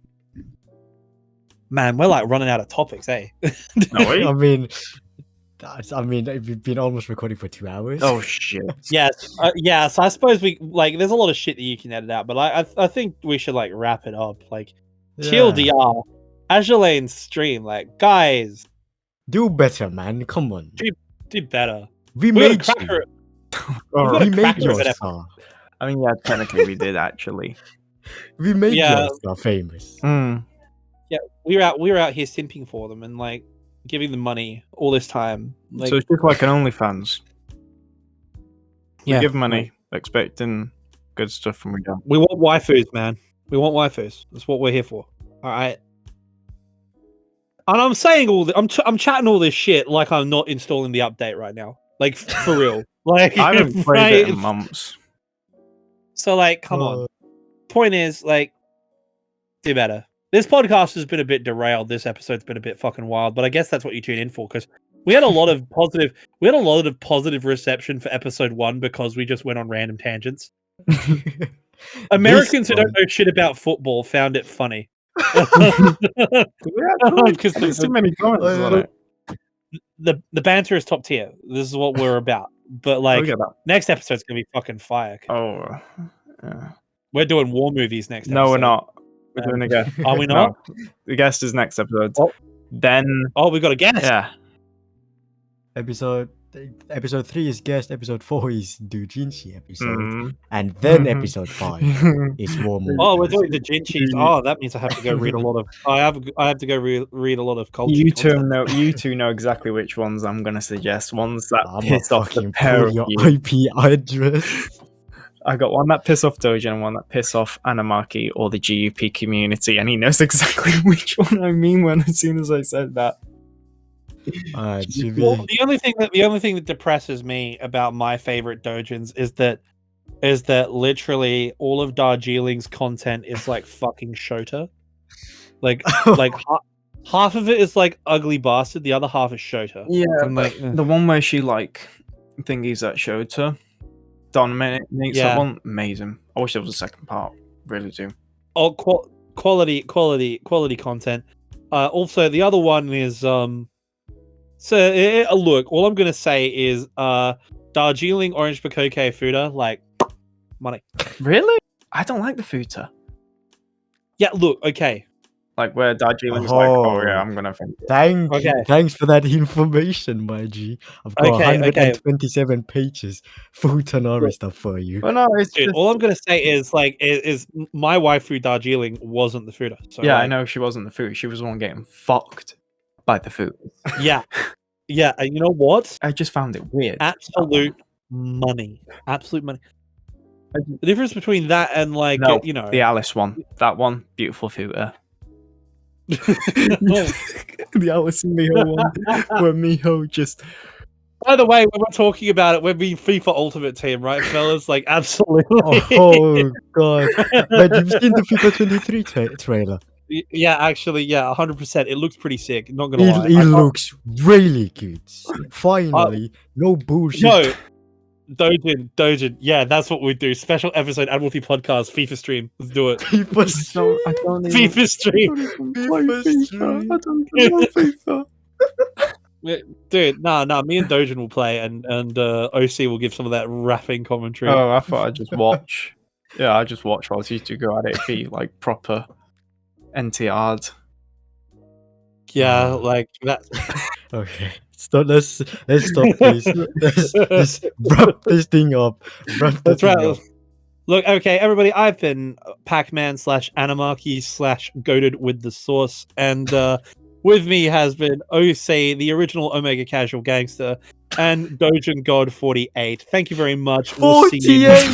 Man, we're, like, running out of topics, eh? I mean, we've been almost recording for 2 hours. Oh shit! Yes, so I suppose we there's a lot of shit that you can edit out, but I think we should like wrap it up. Like, chill, DR, Azur Lane stream. Like, guys, do better, man. Come on, do better. We made you. We made Yostar. I mean, yeah, technically we did actually. We made Yostar famous. Yeah, we were out here simping for them and like giving them money all this time. Like, so it's just like an OnlyFans. We give money, right. expecting good stuff from we don't. We want waifus, man. We want waifus. That's what we're here for. All right. And I'm saying all this. I'm chatting all this shit like I'm not installing the update right now. Like for real. Like I haven't played it in months. So like, come on. Point is, like, do better. This podcast has been a bit derailed. This episode's been a bit fucking wild, but I guess that's what you tune in for, because we had a lot of positive. We had a lot of positive reception for episode 1 because we just went on random tangents. Americans who one- don't know shit about football found it funny. Because There's too many comments on it. the banter is top tier. This is what we're about. But like, next episode's gonna be fucking fire. Oh, yeah. We're doing war movies next. No, episode. we're not. We're doing a guest. Are we not? No. The guest is next episode. Oh. Then. Oh, we got a guest. Yeah. Episode 3 is guest. Episode 4 is Doujin episode, Mhm. and then episode 5 is war movies. Oh, we're doing the Jinchis. Oh, that means I have to go read a lot of. I have to go read a lot of culture. You content. two know exactly which ones I'm gonna suggest. Ones that I'm piss not off the fucking pair pull of your you. IP address. I got one that piss off Doujin and one that piss off Animarchy or the GiggUK community, and he knows exactly which one I mean as soon as I said that. Well, the only thing that depresses me about my favorite Doujins is that literally all of Darjeeling's content is like fucking Shota. Like half of it is like ugly bastard, the other half is Shota. Yeah, like, the one where she like thingies that Shota dominates that one, amazing. I wish there was a second part. Really do. Oh, quality content. Also, the other one is So look, all I'm gonna say is Darjeeling Orange Bakoke Fuda, like money. Really? I don't like the futa. Yeah, look, okay. Like where Darjeeling's like, oh yeah, I'm gonna think. Thanks for that information, my G. I've got 127 pages futanari stuff for you. Well, no, it's Dude, just... all I'm gonna say is like is my waifu Darjeeling wasn't the Fuda. So, yeah, like, I know she wasn't the food. She was the one getting fucked by the food. Yeah. Yeah, and you know what? I just found it weird. Absolute money. Absolute money. The difference between that and like you know the Alice one. That one, beautiful futa. The Alice and Miho one, where Miho just. By the way, when we're talking about it, we're being FIFA Ultimate Team, right, fellas? Like, absolutely. Oh god! But you've seen the FIFA 23 trailer. Yeah, actually, yeah, 100%. It looks pretty sick. Not gonna lie. It looks really good. Finally, no bullshit. No, Doujin. Yeah, that's what we do. Special episode Admiralty podcast FIFA stream. Let's do it. FIFA stream. FIFA stream. I don't know FIFA. Dude, nah. Me and Doujin will play, and OC will give some of that rapping commentary. Oh, I thought I'd just watch. Yeah, I just watch while you two go at it. Be like proper NTR'd. Yeah, like that. Okay, let's stop, please. Let's wrap this thing up. That's right. Look, okay, everybody. I've been Pac-Man / Animarchy / goated with the sauce, and with me has been OC, the original Omega Casual Gangster, and Doujin God 48. Thank you very much. 48.